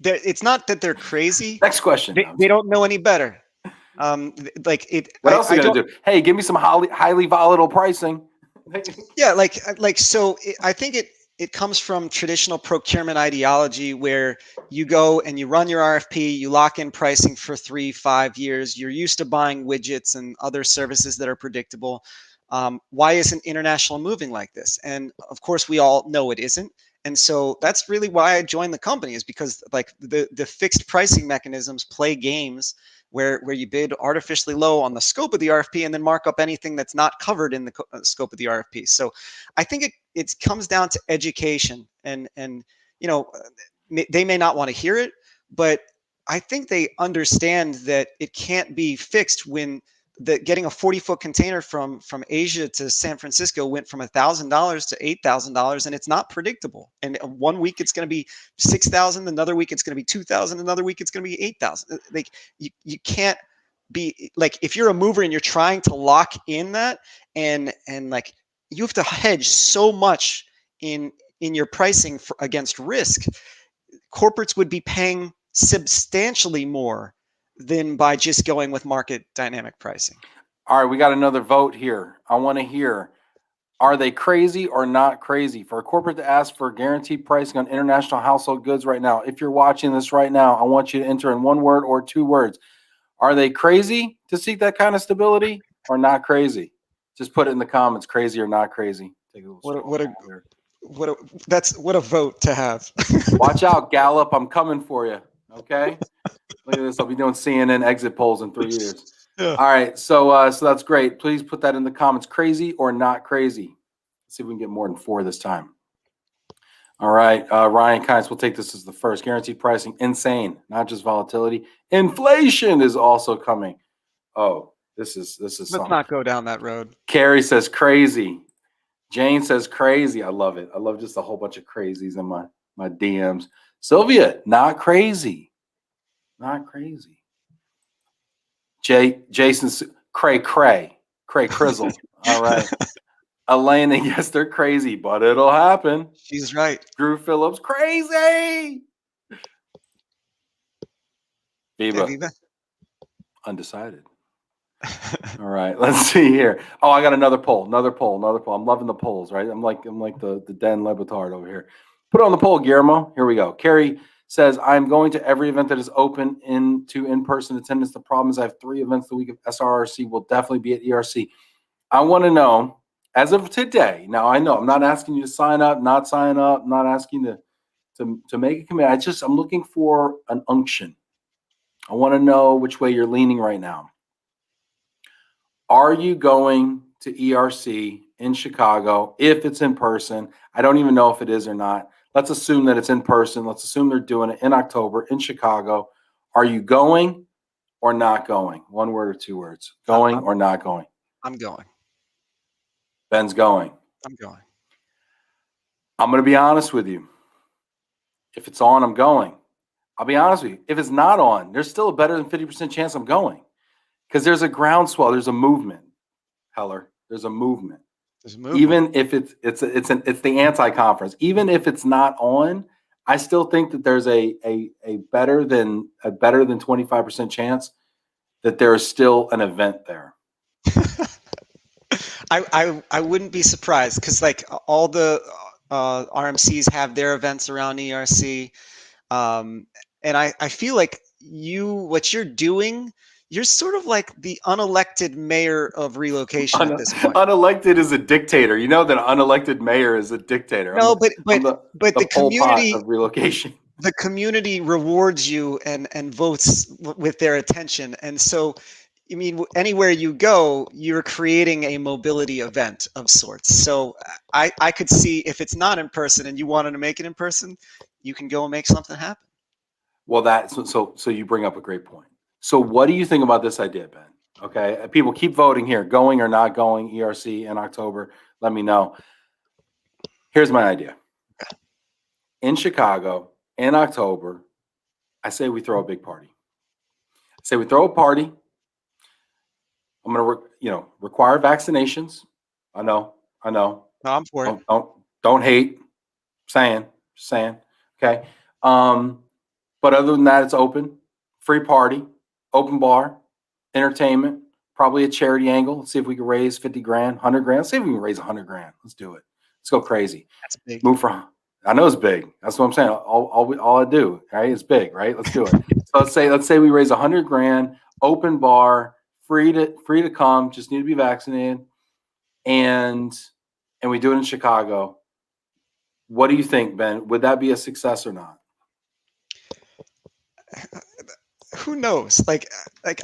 It's not that they're crazy. Next question. They don't know any better. What else are you going to do? Hey, give me some highly volatile pricing. Yeah, so I think it comes from traditional procurement ideology where you go and you run your RFP, you lock in pricing for 3-5 years. You're used to buying widgets and other services that are predictable. Why isn't international moving like this? And of course, we all know it isn't. And so that's really why I joined the company, is because the fixed pricing mechanisms play games where you bid artificially low on the scope of the RFP and then mark up anything that's not covered in the scope of the RFP. So I think it comes down to education, and you know, they may not want to hear it, but I think they understand that it can't be fixed when getting a 40-foot container from Asia to San Francisco went from $1,000 to $8,000, and it's not predictable. And 1 week it's going to be 6,000, another week it's going to be 2,000, another week it's going to be 8,000. Like you can't be like, if you're a mover and you're trying to lock in that, and like you have to hedge so much in your pricing against risk. Corporates would be paying substantially more than by just going with market dynamic pricing. All right, we got another vote here. I want to hear, are they crazy or not crazy for a corporate to ask for guaranteed pricing on international household goods right now? If you're watching this right now, I want you to enter in 1 word or 2 words. Are they crazy to seek that kind of stability or not crazy? Just put it in the comments, crazy or not crazy. Take a little what a vote to have. Watch out, Gallup. I'm coming for you. Okay. Look at this. I'll be doing CNN exit polls in 3 years. Yeah. All right. So that's great. Please put that in the comments. Crazy or not crazy? Let's see if we can get more than 4 this time. All right. Ryan Kynes will take this as the first. Guaranteed pricing. Insane. Not just volatility. Inflation is also coming. Oh, this is Let's something. not go down that road. Carrie says crazy. Jane says crazy. I love it. I love just a whole bunch of crazies in my DMs. Sylvia, not crazy. Not crazy. Jason, cray crizzle. All right. Elena, yes, they're crazy, but it'll happen. She's right. Drew Phillips, crazy. Viva, Viva. undecided. All right, let's see here. Oh, I got another poll. I'm loving the polls, right? I'm like the Dan Lebitard over here. Put it on the poll, Guillermo. Here we go. Carrie says, I'm going to every event that is open into in-person attendance. The problem is I have 3 events the week of SRRC. Will definitely be at ERC. I want to know, as of today, now I know I'm not asking you to sign up, not sign up, not asking to make a commitment. I'm looking for an unction. I want to know which way you're leaning right now. Are you going to ERC in Chicago if it's in person? I don't even know if it is or not. Let's assume that it's in person. Let's assume they're doing it in October in Chicago. Are you going or not going? 1 word or 2 words. Going or not going? I'm going. Ben's going. I'm going. I'm going to be honest with you. If it's on, I'm going. I'll be honest with you. If it's not on, there's still a better than 50% chance I'm going. Because there's a groundswell, there's a movement, Heller. There's a movement. Even if it's the anti-conference, even if it's not on, I still think that there's a better than 25% chance that there is still an event there. I wouldn't be surprised, because like all the RMCs have their events around ERC, and I feel like what you're doing. You're sort of like the unelected mayor of relocation at this point. Unelected is a dictator. You know that an unelected mayor is a dictator. No, but the community of relocation. The community rewards you and votes with their attention, and so I mean, anywhere you go, you're creating a mobility event of sorts. So I could see, if it's not in person and you wanted to make it in person, you can go and make something happen. Well, so you bring up a great point. So what do you think about this idea, Ben? Okay, people keep voting here, going or not going, ERC in October. Let me know. Here's my idea. In Chicago, in October, I say we throw a big party. I say we throw a party. I'm going to, require vaccinations. I know. No, I'm for it. Don't hate. Saying. Okay. But other than that, it's open, free party. Open bar, entertainment, probably a charity angle. Let's see if we can raise 50 grand, 100 grand. Let's see if we can raise 100 grand. Let's do it. Let's go crazy. That's big. I know it's big. That's what I'm saying. All I do, right? It's big, right? Let's do it. So let's say we raise 100 grand, open bar, free to come, just need to be vaccinated. And we do it in Chicago. What do you think, Ben? Would that be a success or not? who knows? Like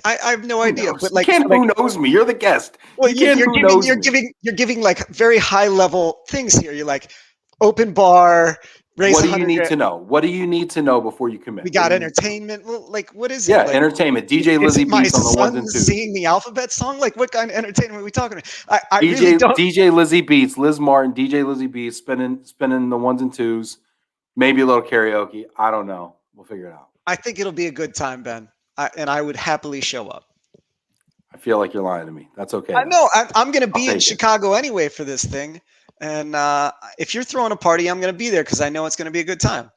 I have no Who idea. knows? But You like, can't who knows me. You're the guest. well, You can't who knows me. you're giving like very high level things here. You're like open bar, raise What do you 100 need grand. to know? What do you need to know before you commit? We What got do you need to know? entertainment. Well, like, what is Yeah, it? Like, entertainment. DJ is Lizzie it my Beats on the ones son and twos. singing the alphabet song? Like, what kind of entertainment are we talking about? I really DJ don't. DJ Lizzie Beats, Liz Martin, DJ Lizzie Beats, spinning the ones and twos. Maybe a little karaoke. I don't know. We'll figure it out. I think it'll be a good time, Ben. And I would happily show up. I feel like you're lying to me. That's okay. I know. I'm going to be I'll in take it. Chicago anyway for this thing. And if you're throwing a party, I'm going to be there because I know it's going to be a good time.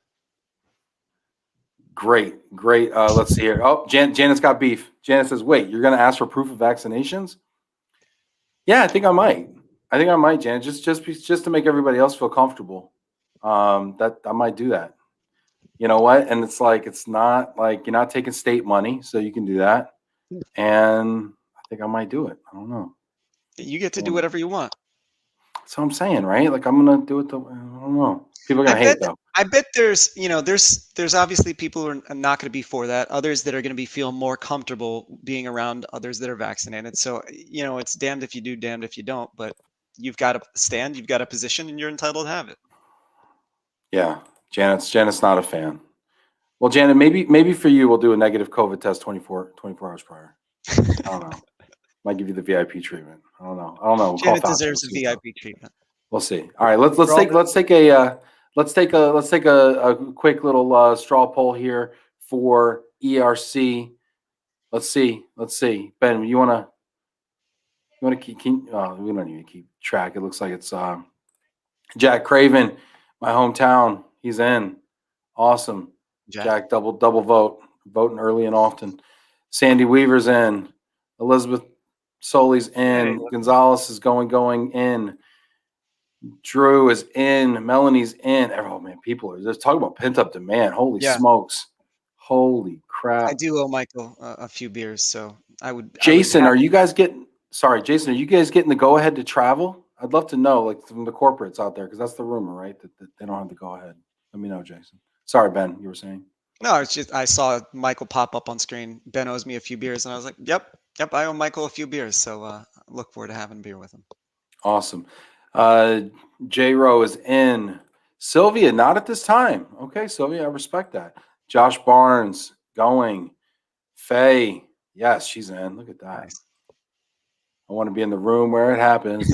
Great. Let's see here. Oh, Janet's got beef. Janet says, "Wait, you're going to ask for proof of vaccinations?" Yeah, I think I might. Janet. Just to make everybody else feel comfortable. That I might do that. You know what? And it's like it's not like you're not taking state money, so you can do that. And I think I might do it. I don't know. You get to do whatever you want. That's what I'm saying, right? Like I'm gonna do it. I don't know. People are gonna hate though. I bet there's obviously people who are not going to be for that. Others that are going to be feel more comfortable being around others that are vaccinated. So it's damned if you do, damned if you don't. But you've got a stand, you've got a position, and you're entitled to have it. Yeah, Janet's not a fan. Well, Janet, maybe for you, we'll do a negative COVID test 24 hours prior. I don't know. Might give you the VIP treatment. I don't know. We'll Janet deserves a VIP treatment. We'll see. All right, let's take a quick little straw poll here for ERC. Let's see. Ben, you wanna keep? We don't even keep track. It looks like it's Jack Craven, my hometown. He's in. Awesome. Jack double voting early and often. Sandy Weaver's in. Elizabeth Soli's in. Hey, Gonzalez is going in. Drew is in. Melanie's in. Oh man, people are just talking about pent up demand. Holy smokes! Holy crap! I do owe Michael a few beers, so I would. Jason, are you guys getting? Sorry, Jason, are you guys getting the go ahead to travel? I'd love to know, like from the corporates out there, because that's the rumor, right? That they don't have the go ahead. Let me know, Jason. Sorry, Ben, you were saying. No, it's just I saw Michael pop up on screen. Ben owes me a few beers, and I was like, "Yep, I owe Michael a few beers." So look forward to having a beer with him. Awesome. J Rowe is in. Sylvia, not at this time. Okay, Sylvia, I respect that. Josh Barnes going. Faye, yes, she's in. Look at that. Nice. I want to be in the room where it happens.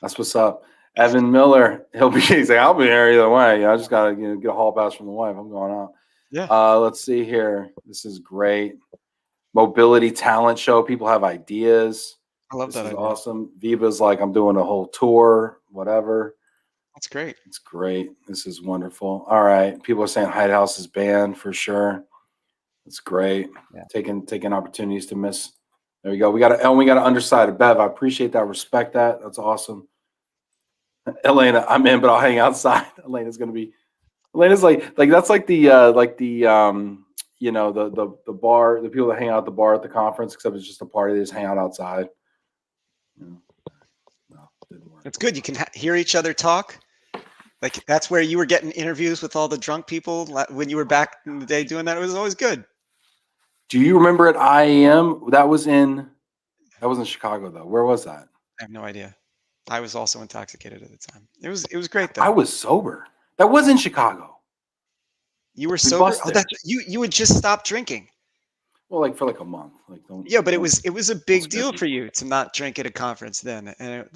That's what's up. Evan Miller, he's like, I'll be there either way. I just gotta get a hall pass from the wife. I'm going out. Yeah. Let's see here. This is great. Mobility talent show. People have ideas. I love that. This is awesome. Viva's like, I'm doing a whole tour, whatever. That's great. It's great. This is wonderful. All right. People are saying Hyde House is banned for sure. That's great. Yeah. Taking opportunities to miss. There we go. We got an undersided Bev. I appreciate that. Respect that. That's awesome. Elena, I'm in, but I'll hang outside. Elena's like that's like the the bar, the people that hang out at the bar at the conference, except it's just a party. They just hang out outside. No, didn't work. It's good. You can hear each other talk. Like that's where you were getting interviews with all the drunk people when you were back in the day doing that. It was always good. Do you remember at IAM? That was in Chicago though. Where was that? I have no idea. I was also intoxicated at the time. It was great though. I was sober. That was in Chicago. You were sober? Oh, you had just stopped drinking. Well, like for like a month. But it was a big deal for you to not drink at a conference then. And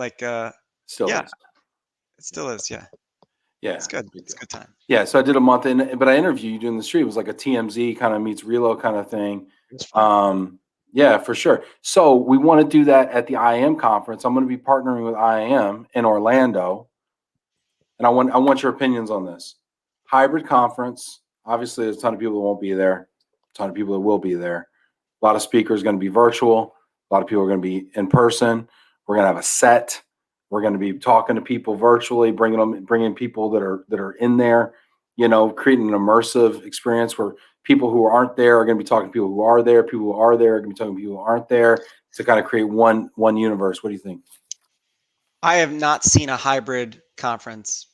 still is. It still is, yeah. Yeah. It's good. It's a good time. Yeah. So I did a month but I interviewed you in the street. It was like a TMZ kind of meets Relo kind of thing. Yeah, for sure. So we want to do that at the IAM conference. I'm going to be partnering with IAM in Orlando. And I want your opinions on this. Hybrid conference. Obviously, there's a ton of people that won't be there. A ton of people that will be there. A lot of speakers are going to be virtual. A lot of people are going to be in person. We're going to have a set. We're going to be talking to people virtually, bringing people that are in there, creating an immersive experience where people who aren't there are going to be talking to people who are there. People who are there are going to be talking to people who aren't there to kind of create one universe. What do you think? I have not seen a hybrid conference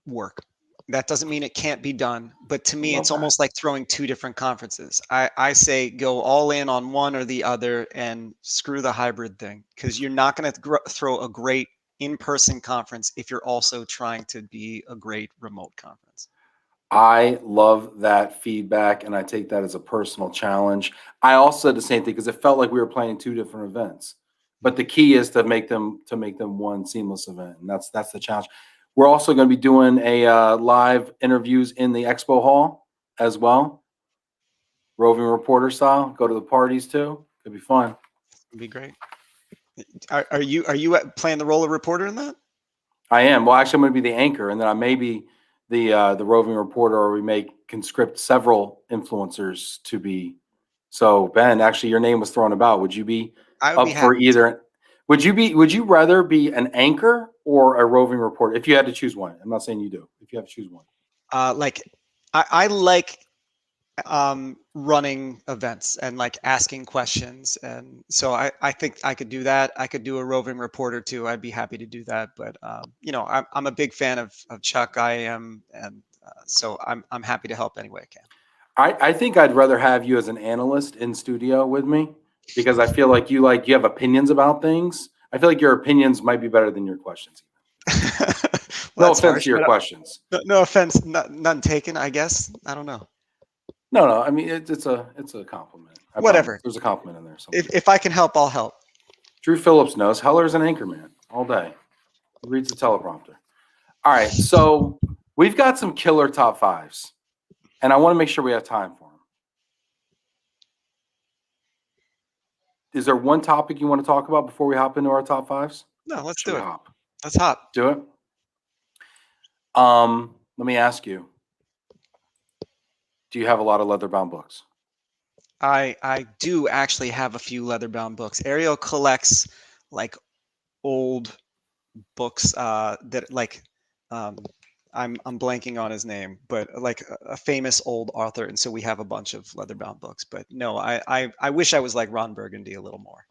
work. That doesn't mean it can't be done, but to I me, love it's that. almost like throwing two different conferences. I say go all in on one or the other and screw the hybrid thing, because you're not going to throw a great in-person conference if you're also trying to be a great remote conference. I love that feedback, and I take that as a personal challenge. I also said the same thing because it felt like we were playing two different events. But the key is to make them one seamless event, and that's the challenge. We're also going to be doing a live interviews in the expo hall as well, roving reporter style. Go to the parties too. Could be fun. It'd be great. Are you playing the role of reporter in that? I am. Well, actually, I'm going to be the anchor, and then I may be the roving reporter, or we may conscript several influencers to be. So, Ben, actually, your name was thrown about. Would you be I would be up for happy to. either? Would you rather be an anchor or a roving reporter if you had to choose one? I'm not saying you do. If you have to choose one. Like I like running events and like asking questions, and so I think I could do that. I could do a roving reporter too. I'd be happy to do that, but you know, I'm a big fan of Chuck. I am, and so I'm happy to help any way I can. I think I'd rather have you as an analyst in studio with me because I feel like you have opinions about things. I feel like your opinions might be better than your questions. Well, No that's offense harsh, to your but questions. no offense, none taken. I guess I don't know. No. I mean, it's a compliment. I promise. Whatever. There's a compliment in there somewhere. If I can help, I'll help. Drew Phillips knows Heller's an anchorman all day. He reads the teleprompter. All right, so we've got some killer top fives, and I want to make sure we have time for them. Is there one topic you want to talk about before we hop into our top fives? No, let's Should do we it. hop? Let's hop. Do it. Let me ask you. Do you have a lot of leather-bound books? I do actually have a few leather-bound books. Ariel collects like old books that like I'm blanking on his name, but like a famous old author, and so we have a bunch of leather-bound books. But no, I wish I was like Ron Burgundy a little more.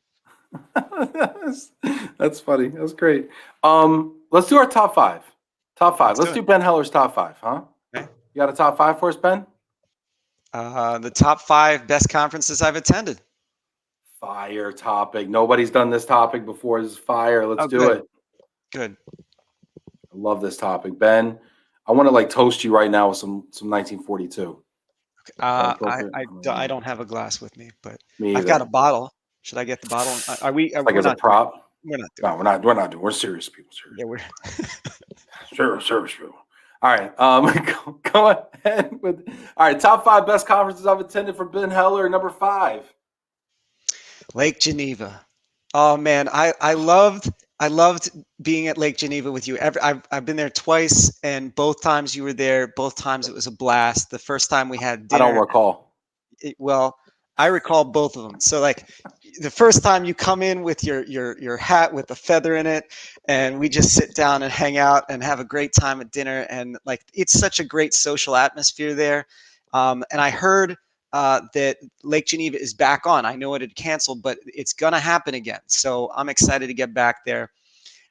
That's funny. That's great. Let's do our top five. Top five. Let's do Ben Heller's top five, huh? Okay. You got a top five for us, Ben? The top 5 best conferences I've attended. Fire topic. Nobody's done this topic before. This is fire. Let's do it. Good. I love this topic, Ben. I want to like toast you right now with some 1942. I don't have a glass with me, but Me I've got a either. bottle. Should I get the bottle? Are we? Like as a prop? We're not No, we're not doing. We're serious people. Serious. Yeah, we're serious people. All right. Go ahead with. All right. Top 5 best conferences I've attended for Ben Heller. Number 5. Lake Geneva. Oh man, I loved being at Lake Geneva with you. I've been there twice, and both times you were there. Both times it was a blast. The first time we had dinner. I don't recall. Well, I recall both of them. So like the first time you come in with your hat with a feather in it, and we just sit down and hang out and have a great time at dinner, and like it's such a great social atmosphere there. And I heard that Lake Geneva is back on. I know it had canceled, but it's gonna happen again. So I'm excited to get back there.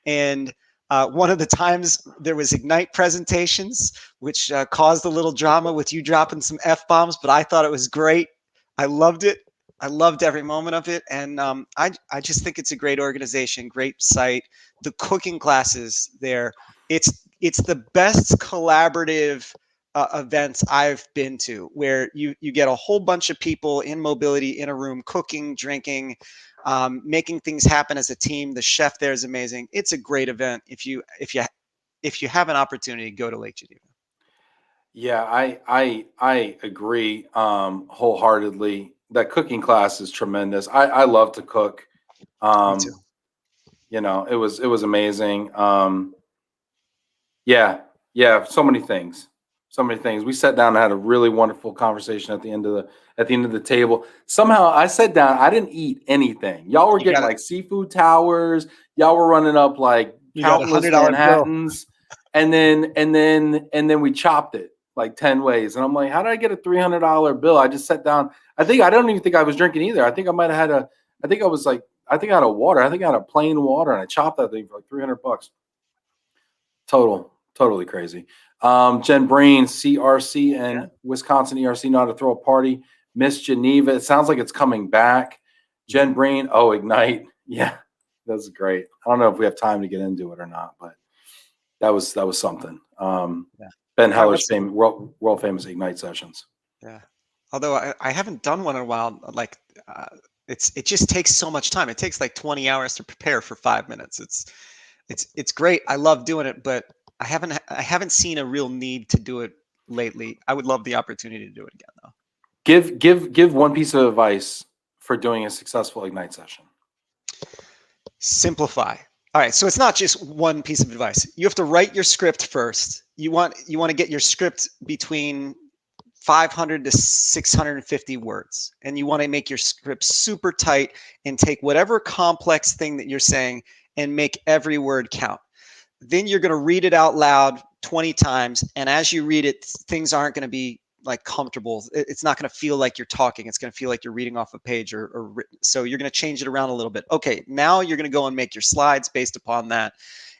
And one of the times there was Ignite presentations, which caused a little drama with you dropping some F-bombs, but I thought it was great. I loved it. I loved every moment of it. And I just think it's a great organization, great site. The cooking classes there, it's the best collaborative events I've been to, where you get a whole bunch of people in mobility in a room, cooking, drinking, making things happen as a team. The chef there is amazing. It's a great event. If you have an opportunity, go to Lake Geneva. Yeah, I agree wholeheartedly. That cooking class is tremendous. I love to cook. Me too. You know, it was amazing. Yeah, so many things. So many things. We sat down and had a really wonderful conversation at the end of the table. Somehow I sat down, I didn't eat anything. Y'all were getting like seafood towers, y'all were running up like countless Manhattans, and then we chopped it like 10 ways. And I'm like, how did I get a $300 bill? I just sat down. I don't even think I was drinking either. I think I might have had I had a water. I think I had a plain water, and I chopped that thing for like $300 total. Totally crazy. Jen Breen, CRC and Wisconsin ERC know how to throw a party. Miss Geneva, it sounds like it's coming back. Jen Breen, oh, Ignite. Yeah, that's great. I don't know if we have time to get into it or not, but that was something. Ben Heller's world famous Ignite sessions. Yeah. Although I haven't done one in a while, like it just takes so much time. It takes like 20 hours to prepare for 5 minutes. It's great. I love doing it, but I haven't seen a real need to do it lately. I would love the opportunity to do it again though. Give one piece of advice for doing a successful Ignite session. Simplify. All right, so it's not just one piece of advice. You have to write your script first. You want to get your script between 500 to 650 words, and you want to make your script super tight and take whatever complex thing that you're saying and make every word count. Then you're going to read it out loud 20 times, and as you read it, things aren't going to be like comfortable. It's not going to feel like you're talking. It's going to feel like you're reading off a page or written. So you're going to change it around a little bit. Okay, now you're going to go and make your slides based upon that.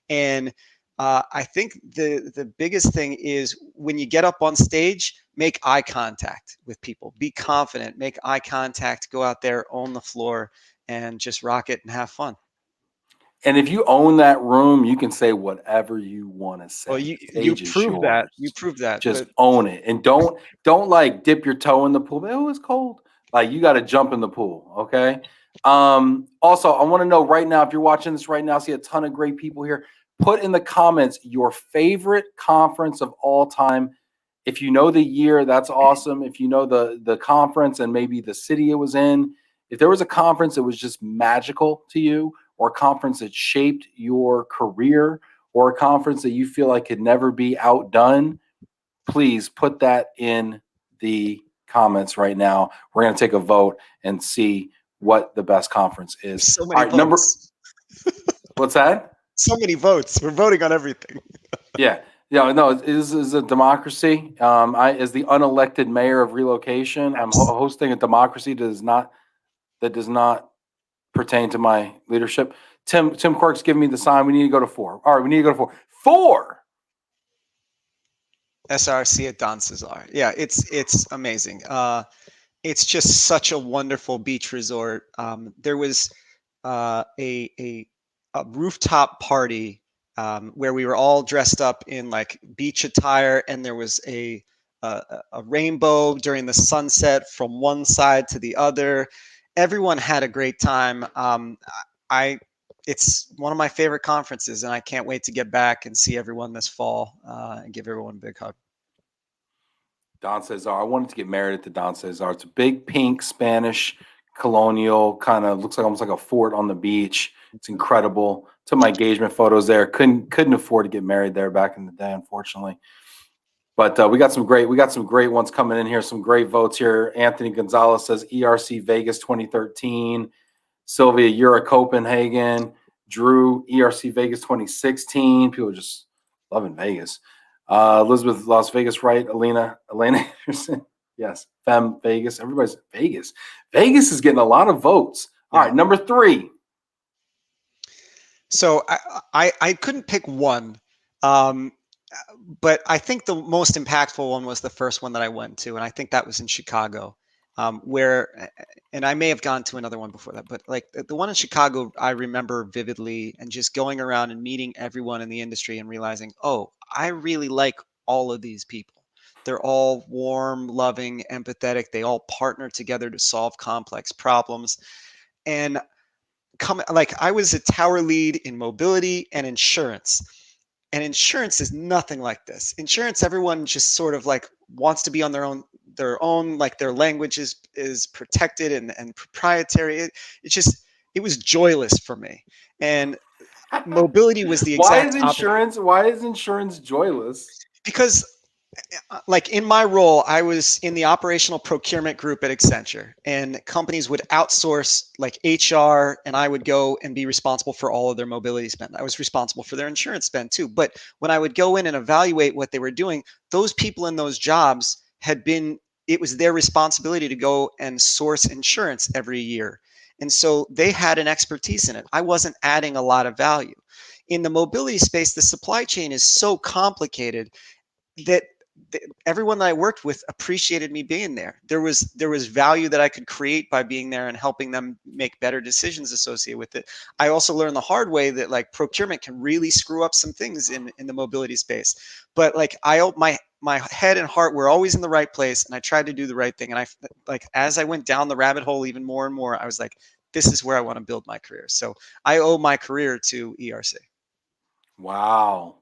And I think the biggest thing is when you get up on stage, make eye contact with people. Be confident, make eye contact, go out there, own the floor, and just rock it and have fun. And if you own that room, you can say whatever you want to say. Well, you prove that. You prove that. Just own it, and don't like dip your toe in the pool. Oh, it's cold. Like you got to jump in the pool. Okay. Also, I want to know right now, if you're watching this right now, I see a ton of great people here. Put in the comments your favorite conference of all time. If you know the year, that's awesome. If you know the conference and maybe the city it was in, if there was a conference that was just magical to you, or a conference that shaped your career, or a conference that you feel like could never be outdone, please put that in the comments right now. We're going to take a vote and see what the best conference is. So many votes. What's that? So many votes. We're voting on everything. Yeah. No, this is a democracy. As the unelected mayor of relocation, I'm hosting a democracy that does not pertain to my leadership. Tim Quirk's giving me the sign. We need to go to 4. All right, we need to go to 4. 4. SRC at Don Cesar. Yeah, it's amazing. It's just such a wonderful beach resort. There was a rooftop party where we were all dressed up in like beach attire, and there was a rainbow during the sunset from one side to the other. Everyone had a great time. It's one of my favorite conferences, and I can't wait to get back and see everyone this fall and give everyone a big hug. Don Cesar. I wanted to get married at the Don Cesar. It's a big pink Spanish colonial, kind of looks like almost like a fort on the beach. It's incredible. Took my engagement photos there. Couldn't afford to get married there back in the day, unfortunately. But we got some great ones coming in here. Some great votes here. Anthony Gonzalez says ERC Vegas 2013. Sylvia, you're a Copenhagen. Drew, ERC Vegas 2016. People are just loving Vegas. Elizabeth, Las Vegas, right? Elena Anderson. Yes. Femme Vegas. Everybody's Vegas. Vegas is getting a lot of votes. All right, number 3. So I couldn't pick one. But I think the most impactful one was the first one that I went to, and I think that was in Chicago, where, and I may have gone to another one before that, but like the one in Chicago, I remember vividly, and just going around and meeting everyone in the industry and realizing, oh, I really like all of these people. They're all warm, loving, empathetic. They all partner together to solve complex problems. And I was a tower lead in mobility and insurance. And insurance is nothing like this. Insurance, everyone just sort of like wants to be on their own, like their language is protected and proprietary. It was joyless for me. And mobility was the exact opposite. Why is insurance joyless? Because like in my role, I was in the operational procurement group at Accenture, and companies would outsource like HR, and I would go and be responsible for all of their mobility spend. I was responsible for their insurance spend too. But when I would go in and evaluate what they were doing, those people in those jobs it was their responsibility to go and source insurance every year. And so they had an expertise in it. I wasn't adding a lot of value. in the mobility space, the supply chain is so complicated that everyone that I worked with appreciated me being there. There was value that I could create by being there and helping them make better decisions associated with it. I also learned the hard way that like procurement can really screw up some things in the mobility space. But like my head and heart were always in the right place, and I tried to do the right thing. And I like as I went down the rabbit hole even more and more, I was like, this is where I want to build my career. So I owe my career to ERC. Wow,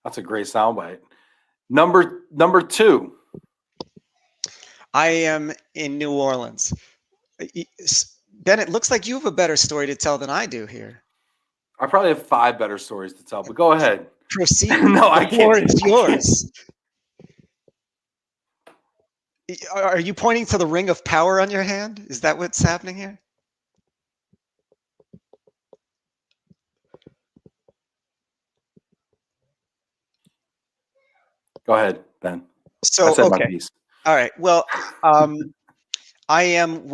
that's a great soundbite. Number two. I am in New Orleans. Ben, it looks like you have a better story to tell than I do here. I probably have 5 better stories to tell, but go ahead. Proceed. No, I The floor can't. is yours. Are you pointing to the ring of power on your hand? Is that what's happening here? Go ahead, Ben. So, I said my okay. piece. All right. Well, I am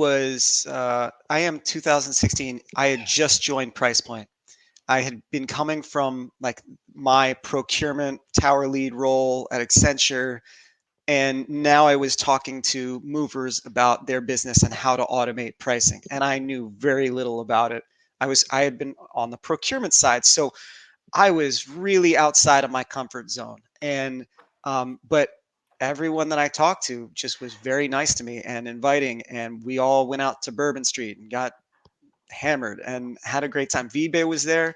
2016. I had just joined PricePoint. I had been coming from like my procurement tower lead role at Accenture, and now I was talking to movers about their business and how to automate pricing, and I knew very little about it. I had been on the procurement side, so I was really outside of my comfort zone. And but everyone that I talked to just was very nice to me and inviting, and we all went out to Bourbon Street and got hammered and had a great time. Vibe was there.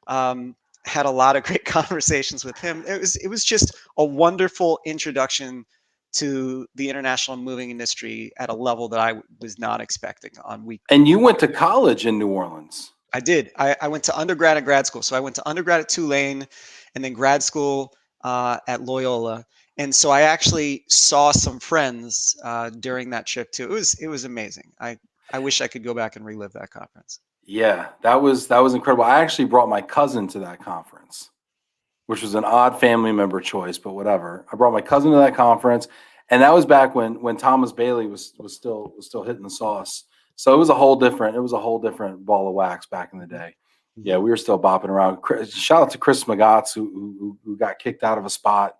Had a lot of great conversations with him. It was just a wonderful introduction to the international moving industry at a level that I was not expecting on week. And you went to college in New Orleans. I did. I went to undergrad and grad school. So I went to undergrad at Tulane and then grad school at Loyola. And so I actually saw some friends during that trip too. It was amazing. I wish I could go back and relive that conference. Yeah, that was incredible. I actually brought my cousin to that conference, which was an odd family member choice, but whatever. I brought my cousin to that conference, and that was back when Thomas Bailey was still hitting the sauce. So it was a whole different ball of wax back in the day. Yeah, we were still bopping around. Shout out to Chris Magatz who got kicked out of a spot.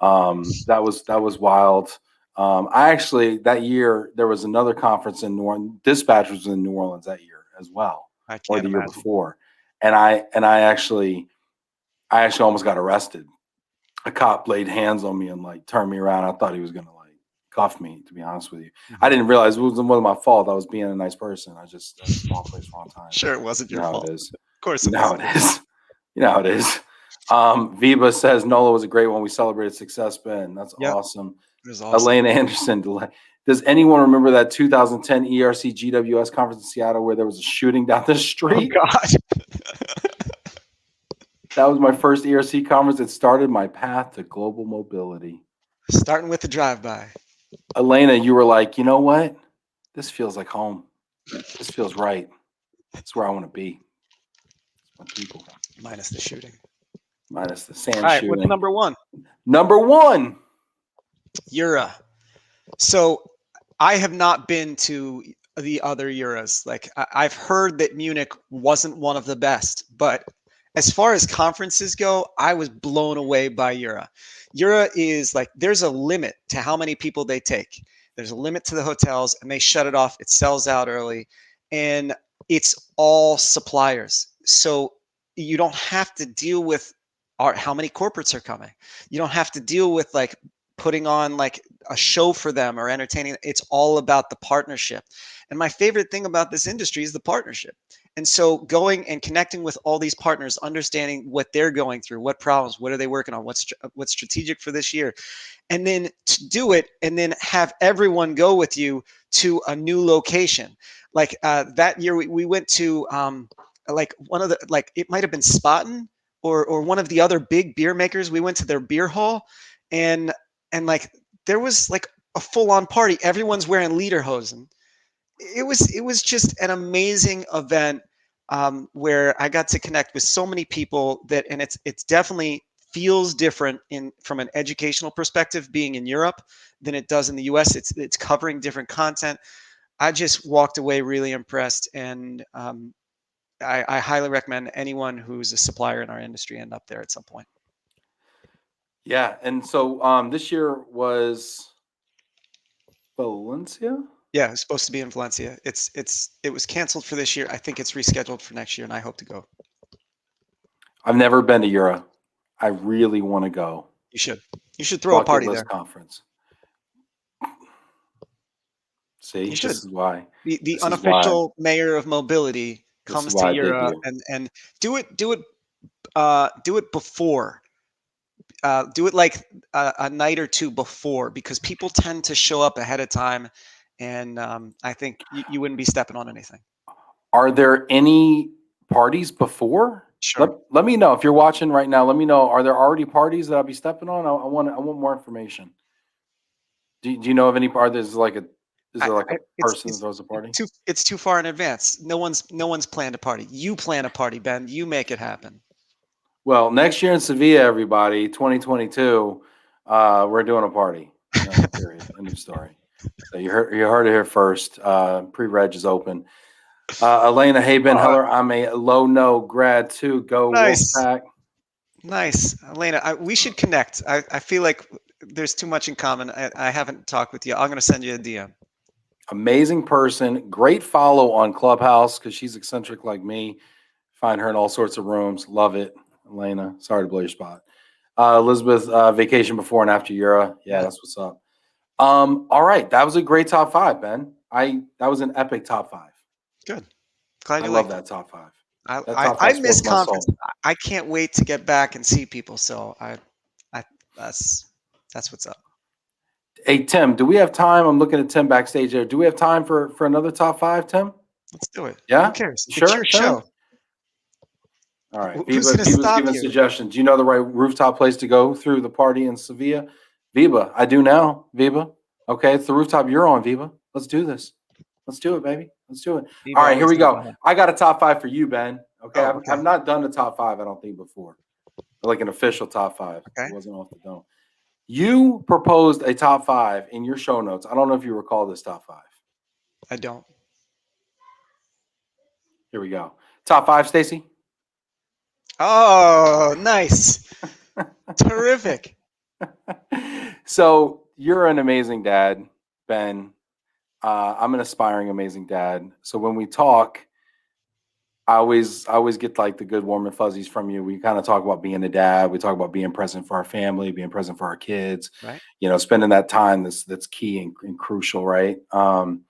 That was wild. I actually that year there was another conference in New Orleans. Dispatch was in New Orleans that year as well, or the year before. And I actually almost got arrested. A cop laid hands on me and like turned me around. I thought he was gonna like cuff me, to be honest with you. I didn't realize it wasn't my fault. I was being a nice person. I just wrong place, wrong time. Sure, it wasn't your fault. It is. Of course, it is. You know how it is. Viva says NOLA was a great one. We celebrated success, Ben. That's awesome. It was awesome. Elena Anderson. Does anyone remember that 2010 ERC GWS conference in Seattle where there was a shooting down the street? Oh, God. That was my first ERC conference. It started my path to global mobility. Starting with the drive-by. Elena, you were like, you know what? This feels like home. This feels right. It's where I want to be. It's my people. Minus the shooting. Minus the sand shooting. All right, shooting. what's number one? Number one. Eura. So I have not been to the other Euras. Like I've heard that Munich wasn't one of the best, but as far as conferences go, I was blown away by Eura. Eura is like, there's a limit to how many people they take. There's a limit to the hotels and they shut it off. It sells out early and it's all suppliers. So you don't have to deal with how many corporates are coming. You don't have to deal with like putting on like a show for them or entertaining. It's all about the partnership. And my favorite thing about this industry is the partnership. And so going and connecting with all these partners, understanding what they're going through, what problems, what are they working on, what's strategic for this year, and then to do it and then have everyone go with you to a new location. Like that year we went to like one of the, like it might have been Spaten or one of the other big beer makers. We went to their beer hall and like there was like a full-on party. Everyone's wearing lederhosen. It was just an amazing event where I got to connect with so many people that, and it's definitely feels different from an educational perspective being in Europe than it does in the US. It's covering different content. I just walked away really impressed, and I highly recommend anyone who's a supplier in our industry end up there at some point. Yeah, and so this year was Valencia. Yeah, it's supposed to be in Valencia. It was canceled for this year. I think it's rescheduled for next year, and I hope to go. I've never been to Europe. I really want to go. You should. You should throw a Bucket party list there. conference. See, You should. this is why. The This is why. unofficial mayor of mobility This is comes why I to dig Europe you. and do it before. Do it like a night or two before, because people tend to show up ahead of time, and I think you wouldn't be stepping on anything. Are there any parties before? Sure. Let me know if you're watching right now. Let me know. Are there already parties that I'll be stepping on? I want more information. Do you know of any part? Is there like a person that throws a party? It's too far in advance. No one's planned a party. You plan a party, Ben. You make it happen. Well, next year in Sevilla, everybody, 2022, we're doing a party. Period. End of story. So you heard it here first. Pre-reg is open. Elena, hey Ben Heller, I'm a low-no grad too. Go Nice. Wolfpack. Nice, Elena. We should connect. I feel like there's too much in common. I haven't talked with you. I'm gonna send you a DM. Amazing person. Great follow on Clubhouse because she's eccentric like me. Find her in all sorts of rooms. Love it. Elena, sorry to blow your spot. Elizabeth, vacation before and after Euro. Yeah, that's what's up. All right, that was a great top 5, Ben. That was an epic top 5. Good. Glad you love that top 5. I miss conference. I can't wait to get back and see people. So that's what's up. Hey Tim, do we have time? I'm looking at Tim backstage there. Do we have time for another top 5, Tim? Let's do it. Yeah. Who cares? Sure. It's your show. All right. Who's going to stop giving you? suggestions. Do you know the right rooftop place to go through the party in Sevilla? Viva, I do now. Viva. Okay, it's the rooftop you're on, Viva. Let's do this. Let's do it, baby. Let's do it. Viva, all right, here we go. Viva. I got a top 5 for you, Ben. Okay, Oh, okay. I've not done the top 5, I don't think, before. Like an official top 5. Okay. It wasn't off the dome. You proposed a top 5 in your show notes. I don't know if you recall this top 5. I don't. Here we go. Top 5, Stacy. Oh, nice. Terrific. So you're an amazing dad, Ben. I'm an aspiring amazing dad. So when we talk, I always get like the good warm and fuzzies from you. We kind of talk about being a dad. We talk about being present for our family, being present for our kids. Right. You know, spending that time that's key and crucial, right? And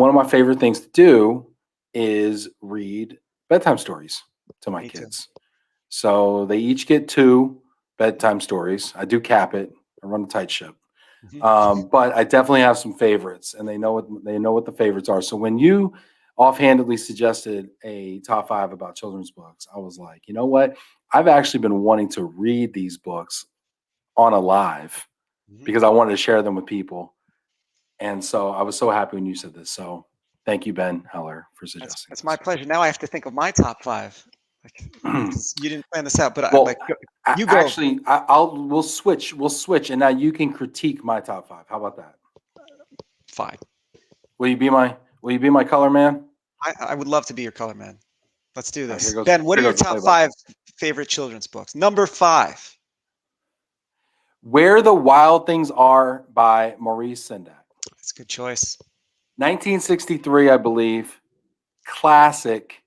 one of my favorite things to do is read bedtime stories to my kids. So they each get 2 bedtime stories. I do cap it. I run a tight ship. But I definitely have some favorites, and they know what the favorites are. So when you offhandedly suggested a top 5 about children's books, I was like, you know what? I've actually been wanting to read these books on a live because I wanted to share them with people. And so I was so happy when you said this. So thank you, Ben Heller, for suggesting. That's my pleasure. Now I have to think of my top 5. You didn't plan this out, but you go. Actually, we'll switch. We'll switch, and now you can critique my top 5. How about that? Fine. Will you be my color man? I would love to be your color man. Let's do this. Right, Ben, what are your top 5 favorite children's books? Number 5. Where the Wild Things Are by Maurice Sendak. That's a good choice. 1963, I believe. Classic.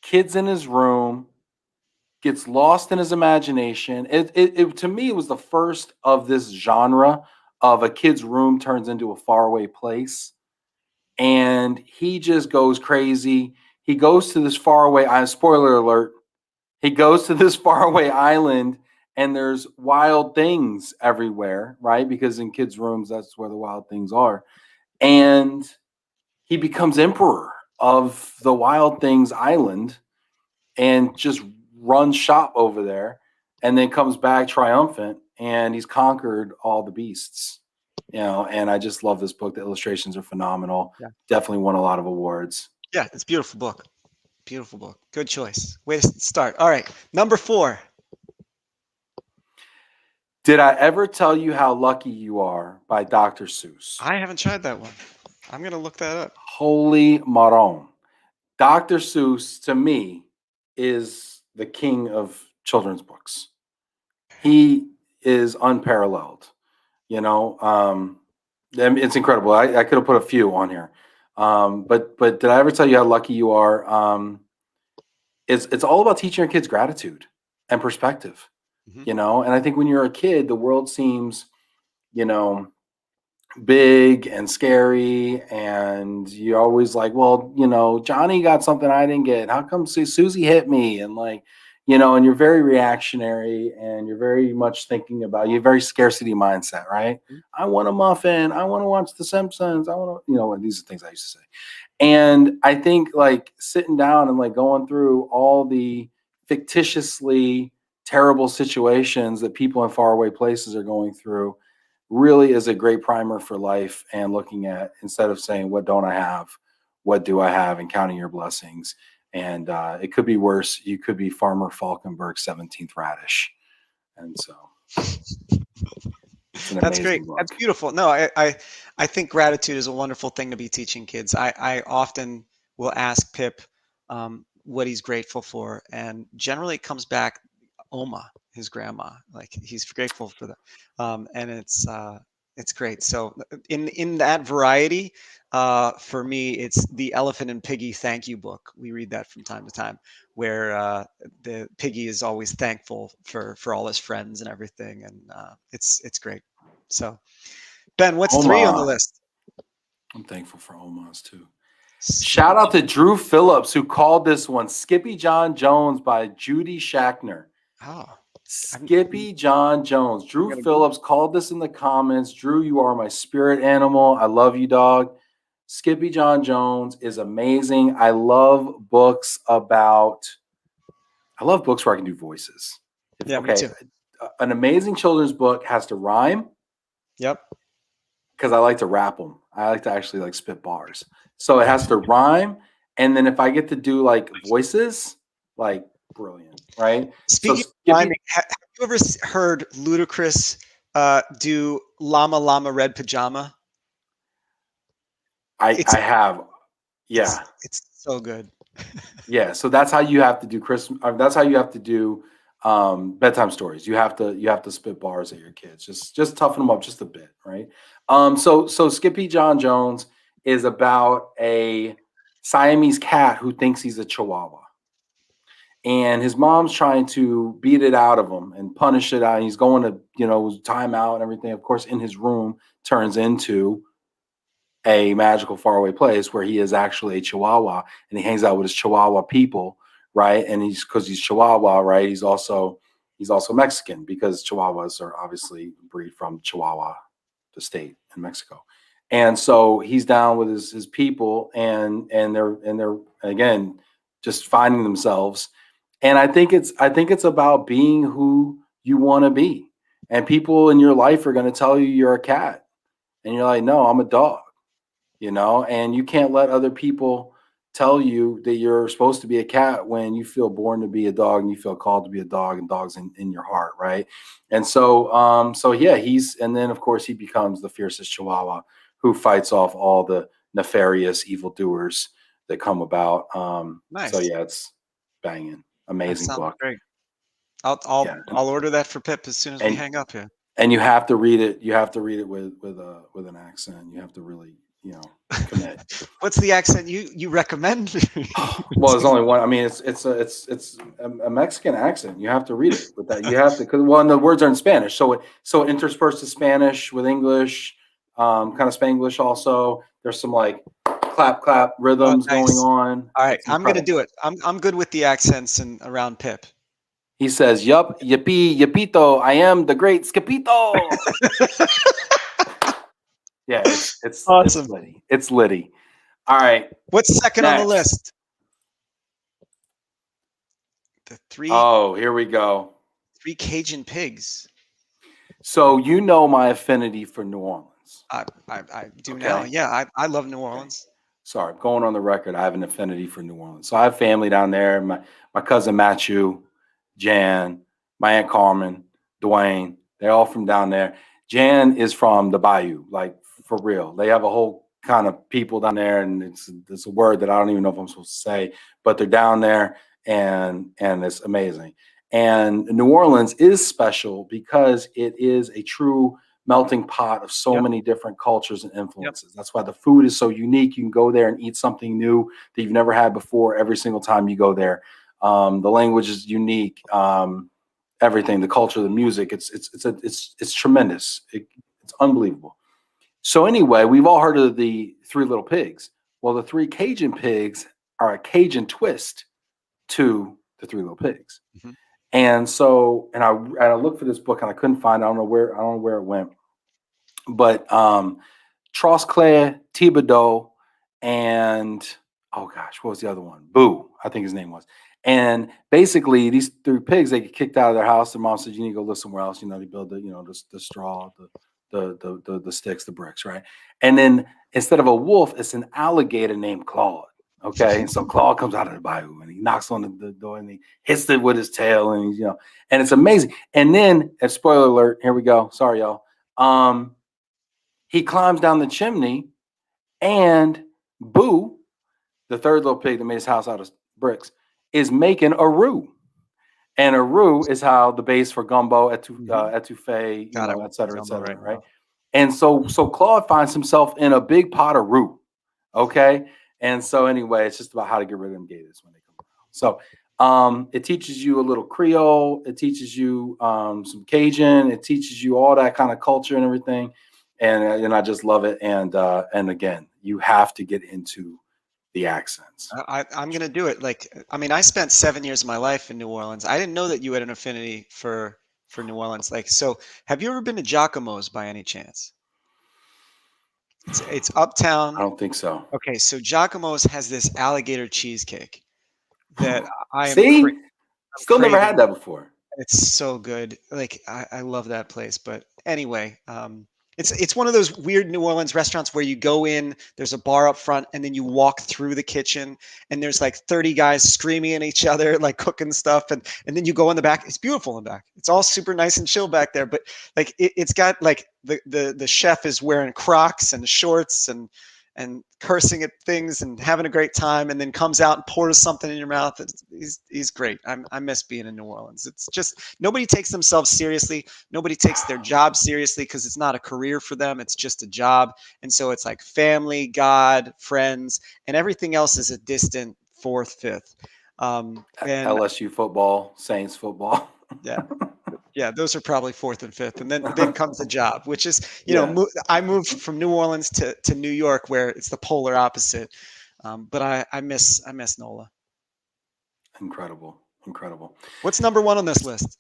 Kid's in his room, gets lost in his imagination. It to me, it was the first of this genre of a kid's room turns into a faraway place. And he just goes crazy. He goes to this faraway island. Spoiler alert. He goes to this faraway island and there's wild things everywhere, right? Because in kids' rooms, that's where the wild things are. And he becomes emperor of the Wild Things Island and just runs shop over there and then comes back triumphant and he's conquered all the beasts, you know, and I just love this book. The illustrations are phenomenal. Yeah. Definitely won a lot of awards. Yeah, it's a beautiful book. Beautiful book. Good choice. Way to start. All right. Number 4. Did I Ever Tell You How Lucky You Are by Dr. Seuss? I haven't tried that one. I'm going to look that up. Holy Maron. Dr. Seuss, to me, is the king of children's books. He is unparalleled. You know, it's incredible. I could have put a few on here, but did I ever tell you how lucky you are? It's all about teaching your kids gratitude and perspective. Mhm. You know, and I think when you're a kid, the world seems, you know, big and scary, and you're always like, well, you know, Johnny got something I didn't get, how come Susie hit me, and like, you know, and you're very reactionary, and you're very much thinking about, you have very scarcity mindset, right? Mhm. I want a muffin, I want to watch the Simpsons, I want to, you know, and these are things I used to say. And I think like sitting down and like going through all the fictitiously terrible situations that people in faraway places are going through really is a great primer for life, and looking at, instead of saying, what don't I have, what do I have, and counting your blessings. And it could be worse. You could be Farmer Falkenberg's 17th radish. And so it's an That's great. amazing That's book. beautiful. No, I think gratitude is a wonderful thing to be teaching kids. I often will ask Pip what he's grateful for, and generally it comes back Oma, his grandma. Like he's grateful for that, and it's great. So in that variety, for me, it's the Elephant and Piggy Thank You book. We read that from time to time, where the piggy is always thankful for all his friends and everything, and it's great. So, Ben, what's 3 on the Oma. list? I'm thankful for Omas too. Skippy. Shout out to Drew Phillips, who called this one Skippy John Jones by Judy Shackner. Oh, I'm Skippy John Jones. Drew gonna Google. Phillips called this in the comments. Drew, you are my spirit animal. I love you, dog. Skippy John Jones is amazing. I love books where I can do voices. Yeah, me Okay, too. an amazing children's book has to rhyme, Yep. because I like to rap them. I like to actually like spit bars. So it has to rhyme. And then if I get to do like voices, like brilliant, right? So Speaking of Skippy, rhyming, have you ever heard Ludacris do "Llama Llama Red Pajama"? I It's have, it's yeah. it's so good. Yeah, so that's how you have to do Christmas. That's how you have to do bedtime stories. You have to spit bars at your kids. Just toughen them up just a bit, right? So Skippy John Jones is about a Siamese cat who thinks he's a Chihuahua, and his mom's trying to beat it out of him and punish it out. And he's going to, time out and everything. Of course, in his room turns into a magical faraway place where he is actually a Chihuahua, and he hangs out with his Chihuahua people, right? And because he's Chihuahua, right? He's also Mexican, because Chihuahuas are obviously breed from Chihuahua, the state in Mexico. And so he's down with his people, and they're again just finding themselves. And I think it's about being who you want to be. And people in your life are going to tell you you're a cat, and you're like, no, I'm a dog. And you can't let other people tell you that you're supposed to be a cat when you feel born to be a dog, and you feel called to be a dog, and dogs in your heart, right? And so yeah, and then of course he becomes the fiercest Chihuahua, who fights off all the nefarious evildoers that come about. So Nice. yeah, it's banging, That amazing sounds book. great. I'll I'll Yeah, I'll order that for Pip as soon as we and hang up here. and you have to read it. You have to read it with an accent. You have to really, commit. What's the accent you recommend? Well, there's only one. I mean, it's a Mexican accent. You have to read it with that. You have to, because and the words are in Spanish, so it intersperses Spanish with English, kind of Spanglish also. There's some like clap clap Oh, rhythms going nice. on. All right, It's I'm gonna do incredible. it. I'm good with the accents and around Pip. He says, "Yup, yippee, yippito, I am the great Skipito." Yeah, it's Awesome. litty. It's litty. All right, What's second on the next. list? The three Oh, here we go. three Cajun pigs. So my affinity for New Orleans. I do now. Okay. Yeah, I love New Okay. Orleans. Sorry, I'm going on the record. I have an affinity for New Orleans. So I have family down there. My cousin Matthew, Jan, my Aunt Carmen, Dwayne, they're all from down there. Jan is from the Bayou, like for real. They have a whole kind of people down there, and it's a word that I don't even know if I'm supposed to say, but they're down there, and it's amazing. And New Orleans is special because it is a true melting pot of so Yep. many different cultures and Yep. influences. That's why the food is so unique. You can go there and eat something new that you've never had before every single time you go there. The language is unique. Everything, the culture, the music, it's tremendous. It's unbelievable. So anyway, we've all heard of the Three Little Pigs. Well, the Three Cajun Pigs are a Cajun twist to the Three Little Pigs. Mhm. And so, and I looked for this book and I couldn't find it. I don't know where it went. But Trosclair Thibodeau and, oh gosh, what was the other one? Boo, I think his name was. And basically, these three pigs, they get kicked out of their house. Their mom says, "You need to go live somewhere else." You know, they build the straw, the sticks, the bricks, right? And then instead of a wolf, it's an alligator named Claude. Okay, and so Claude comes out of the bayou and he knocks on the door and he hits it with his tail, and and it's amazing. And then, and spoiler alert, here we go. Sorry, y'all. He climbs down the chimney, and Boo, the third little pig that made his house out of bricks, is making a roux. And a roux is how the base for gumbo, etouffee, God, I et want cetera, gumbo right right? now. And so Claude finds himself in a big pot of roux. Okay. And so anyway, it's just about how to get rid of them gators when they come around. So it teaches you a little Creole. It teaches you some Cajun. It teaches you all that kind of culture and everything. And I just love it. And again, you have to get into the accents. I'm gonna do it. Like, I mean, I spent 7 years of my life in New Orleans. I didn't know that you had an affinity for New Orleans. Like, so have you ever been to Giacomo's by any chance? It's I uptown. don't think so. Okay, so Giacomo's has this alligator cheesecake that I am See, still never craving. had that before. It's so good. Like, I love that place. But anyway, it's one of those weird New Orleans restaurants where you go in, there's a bar up front, and then you walk through the kitchen, and there's like 30 guys screaming at each other, like cooking stuff, and then you go in the back. It's beautiful in the back. It's all super nice and chill back there. But like, it's got like the chef is wearing Crocs and shorts and cursing at things and having a great time, and then comes out and pours something in your mouth. He's great. I miss being in New Orleans. It's just, nobody takes themselves seriously. Nobody takes their job seriously because it's not a career for them. It's just a job. And so it's like family, God, friends, and everything else is a distant fourth, fifth. And LSU football, Saints football. yeah, those are probably fourth and fifth, and then comes the job, which is, I moved from New Orleans to New York, where it's the polar opposite. But I miss NOLA. Incredible. What's number one on this list?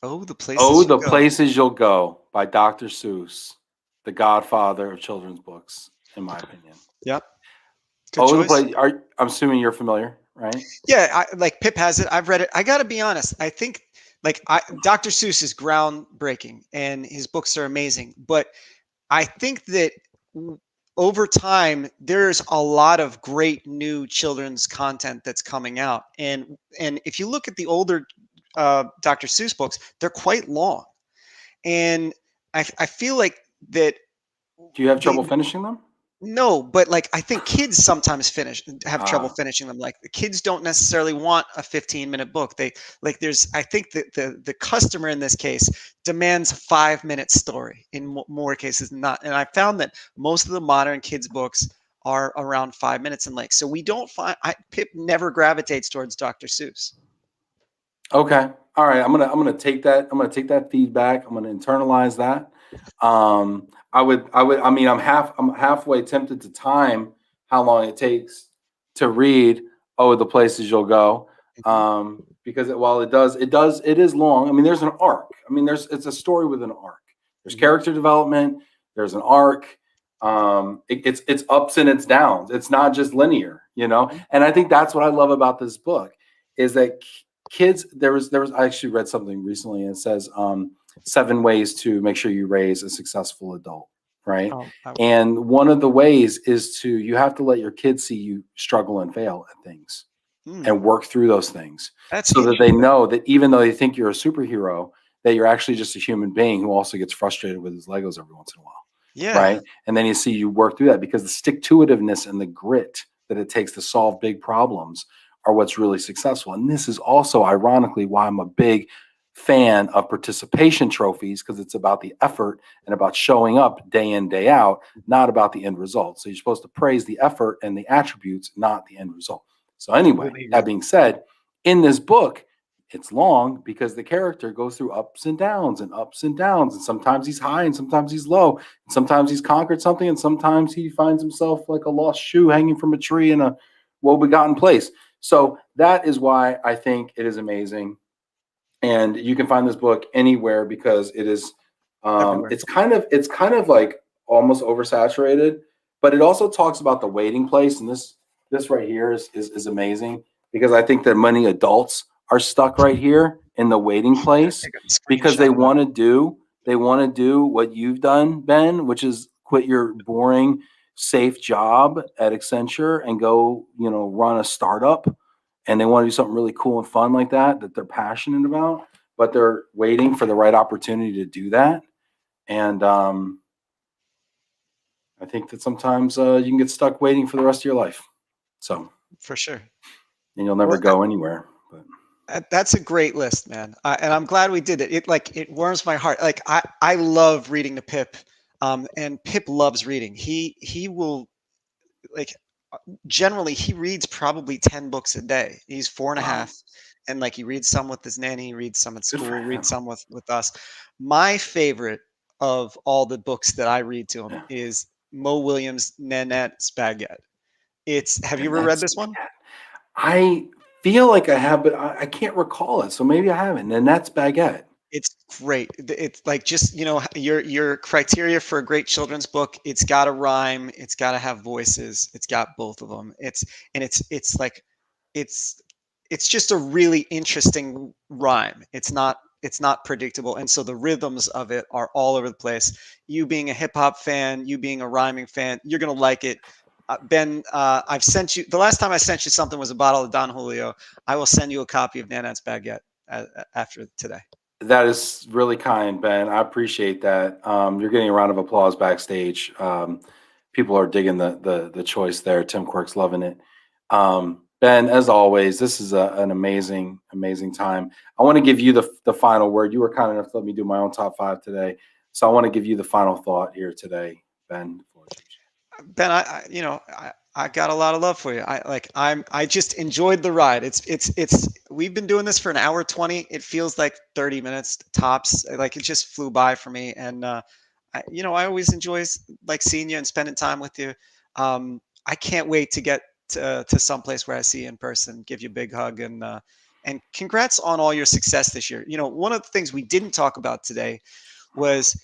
Oh, the Places You'll Go by Dr. Seuss, the godfather of children's books, in my opinion. Yep. Good choice. I'm assuming you're familiar, right? Yeah, like Pip has it. I've read it. I got to be honest. I think Dr. Seuss is groundbreaking and his books are amazing. But I think that over time, there's a lot of great new children's content that's coming out. And if you look at the older Dr. Seuss books, they're quite long. And I feel like that. Do you have trouble finishing them? No, but like, I think kids sometimes have trouble finishing them. Like, the kids don't necessarily want a 15-minute book. I think that the customer in this case demands a 5-minute story in more cases than not. And I found that most of the modern kids books are around 5 minutes in length. So we don't find, Pip never gravitates towards Dr. Seuss. Okay. All right. I'm gonna take that. I'm gonna take that feedback. I'm gonna internalize that. I'm halfway tempted to time how long it takes to read The Places You'll Go. Because while it is long. I mean, there's an arc. I mean, it's a story with an arc. There's character development. There's an arc. It's ups and it's downs. It's not just linear, And I think that's what I love about this book is that kids. I actually read something recently, and it says 7 ways to make sure you raise a successful adult, right? And one of the ways is you have to let your kids see you struggle and fail at things and work through those things so that they know that even though they think you're a superhero, that you're actually just a human being who also gets frustrated with his Legos every once in a while. Yeah. right? And then you see you work through that, because the stick-to-itiveness and the grit that it takes to solve big problems are what's really successful. And this is also ironically why I'm a big fan of participation trophies, because it's about the effort and about showing up day in, day out, not about the end result. So you're supposed to praise the effort and the attributes, not the end result. So anyway, Completely that agree. being said, in this book, it's long because the character goes through ups and downs and ups and downs. And sometimes he's high and sometimes he's low. And sometimes he's conquered something and sometimes he finds himself like a lost shoe hanging from a tree in a woe-begotten place. So that is why I think it is amazing. And you can find this book anywhere because it is Everywhere. it's kind of like almost oversaturated, but it also talks about the waiting place. And this right here is amazing, because I think that many adults are stuck right here in the waiting place Take a because screenshot of that. they want to do what you've done, Ben, which is quit your boring safe job at Accenture and go, run a startup. And they want to do something really cool and fun like that they're passionate about, but they're waiting for the right opportunity to do that. And I think that sometimes you can get stuck waiting for the rest of your life. So, For sure. and you'll never Well, go anywhere. But that's a great list, man. And I'm glad we did it. It warms my heart. Like I love reading to Pip, and Pip loves reading. He will like generally he reads probably 10 books a day. He's four and a wow, half, and like he reads some with his nanny, he reads some at good for school, reads him. some with us. My favorite of all the books that I read to him Yeah. is Mo Williams' Nanette's Baguette. Have you And ever read that's, this one? I feel like I have, but I can't recall it. So maybe I haven't. And that's baguette. It's great. It's like just, your criteria for a great children's book, it's got to rhyme, it's got to have voices, it's got both of them. It's like it's it's just a really interesting rhyme. It's not predictable, and so the rhythms of it are all over the place. You being a hip hop fan, you being a rhyming fan, you're going to like it. Ben, I've sent you the last time I sent you something was a bottle of Don Julio. I will send you a copy of Nanette's Baguette after today. That is really kind, Ben. I appreciate that. You're getting a round of applause backstage. People are digging the choice there. Tim Quirk's loving it. Ben, as always, this is an amazing time. I want to give you the final word. You were kind enough to let me do my own top five today, so I want to give you the final thought here today, Ben. The floor is yours. Ben, I got a lot of love for you. I just enjoyed the ride. We've been doing this for an hour 20. It feels like 30 minutes tops. Like it just flew by for me. And I always enjoy like seeing you and spending time with you. I can't wait to get to someplace where I see you in person, give you a big hug, and congrats on all your success this year. One of the things we didn't talk about today was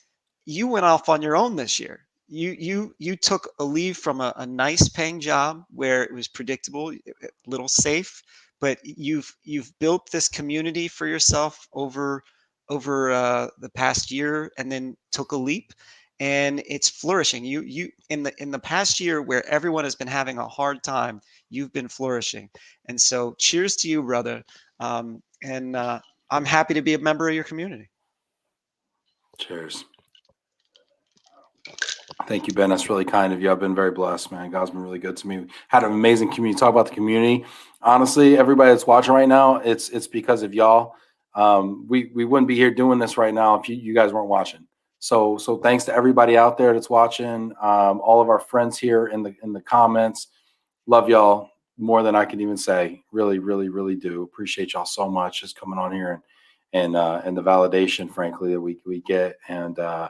you went off on your own this year. You took a leave from a nice paying job where it was predictable, a little safe, but you've built this community for yourself over the past year, and then took a leap, and it's flourishing. You in the past year where everyone has been having a hard time, you've been flourishing, and so cheers to you, brother. And I'm happy to be a member of your community. Cheers. Thank you, Ben. That's really kind of you. I've been very blessed, man. God's been really good to me. Had an amazing community. Talk about the community. Honestly, everybody that's watching right now, it's because of y'all. We wouldn't be here doing this right now if you guys weren't watching. So thanks to everybody out there that's watching. All of our friends here in the comments. Love y'all more than I can even say. Really, really, really do appreciate y'all so much just coming on here and the validation, frankly, that we get. And I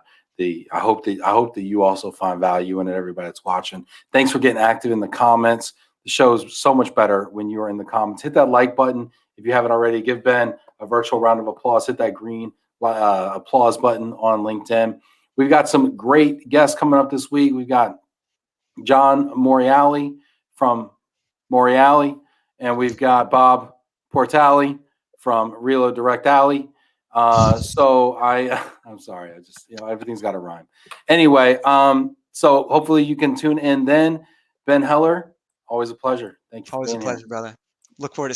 hope that you also find value in it, everybody that's watching. Thanks for getting active in the comments. The show is so much better when you are in the comments. Hit that like button if you haven't already. Give Ben a virtual round of applause. Hit that green applause button on LinkedIn. We've got some great guests coming up this week. We've got John Moriali from Moriali, and we've got Bob Portali from Relo Direct Alley. I'm sorry, I just everything's got to rhyme. Anyway, so hopefully you can tune in then. Ben Heller, always a pleasure. Thank you for Always a being here. pleasure, brother. Look forward to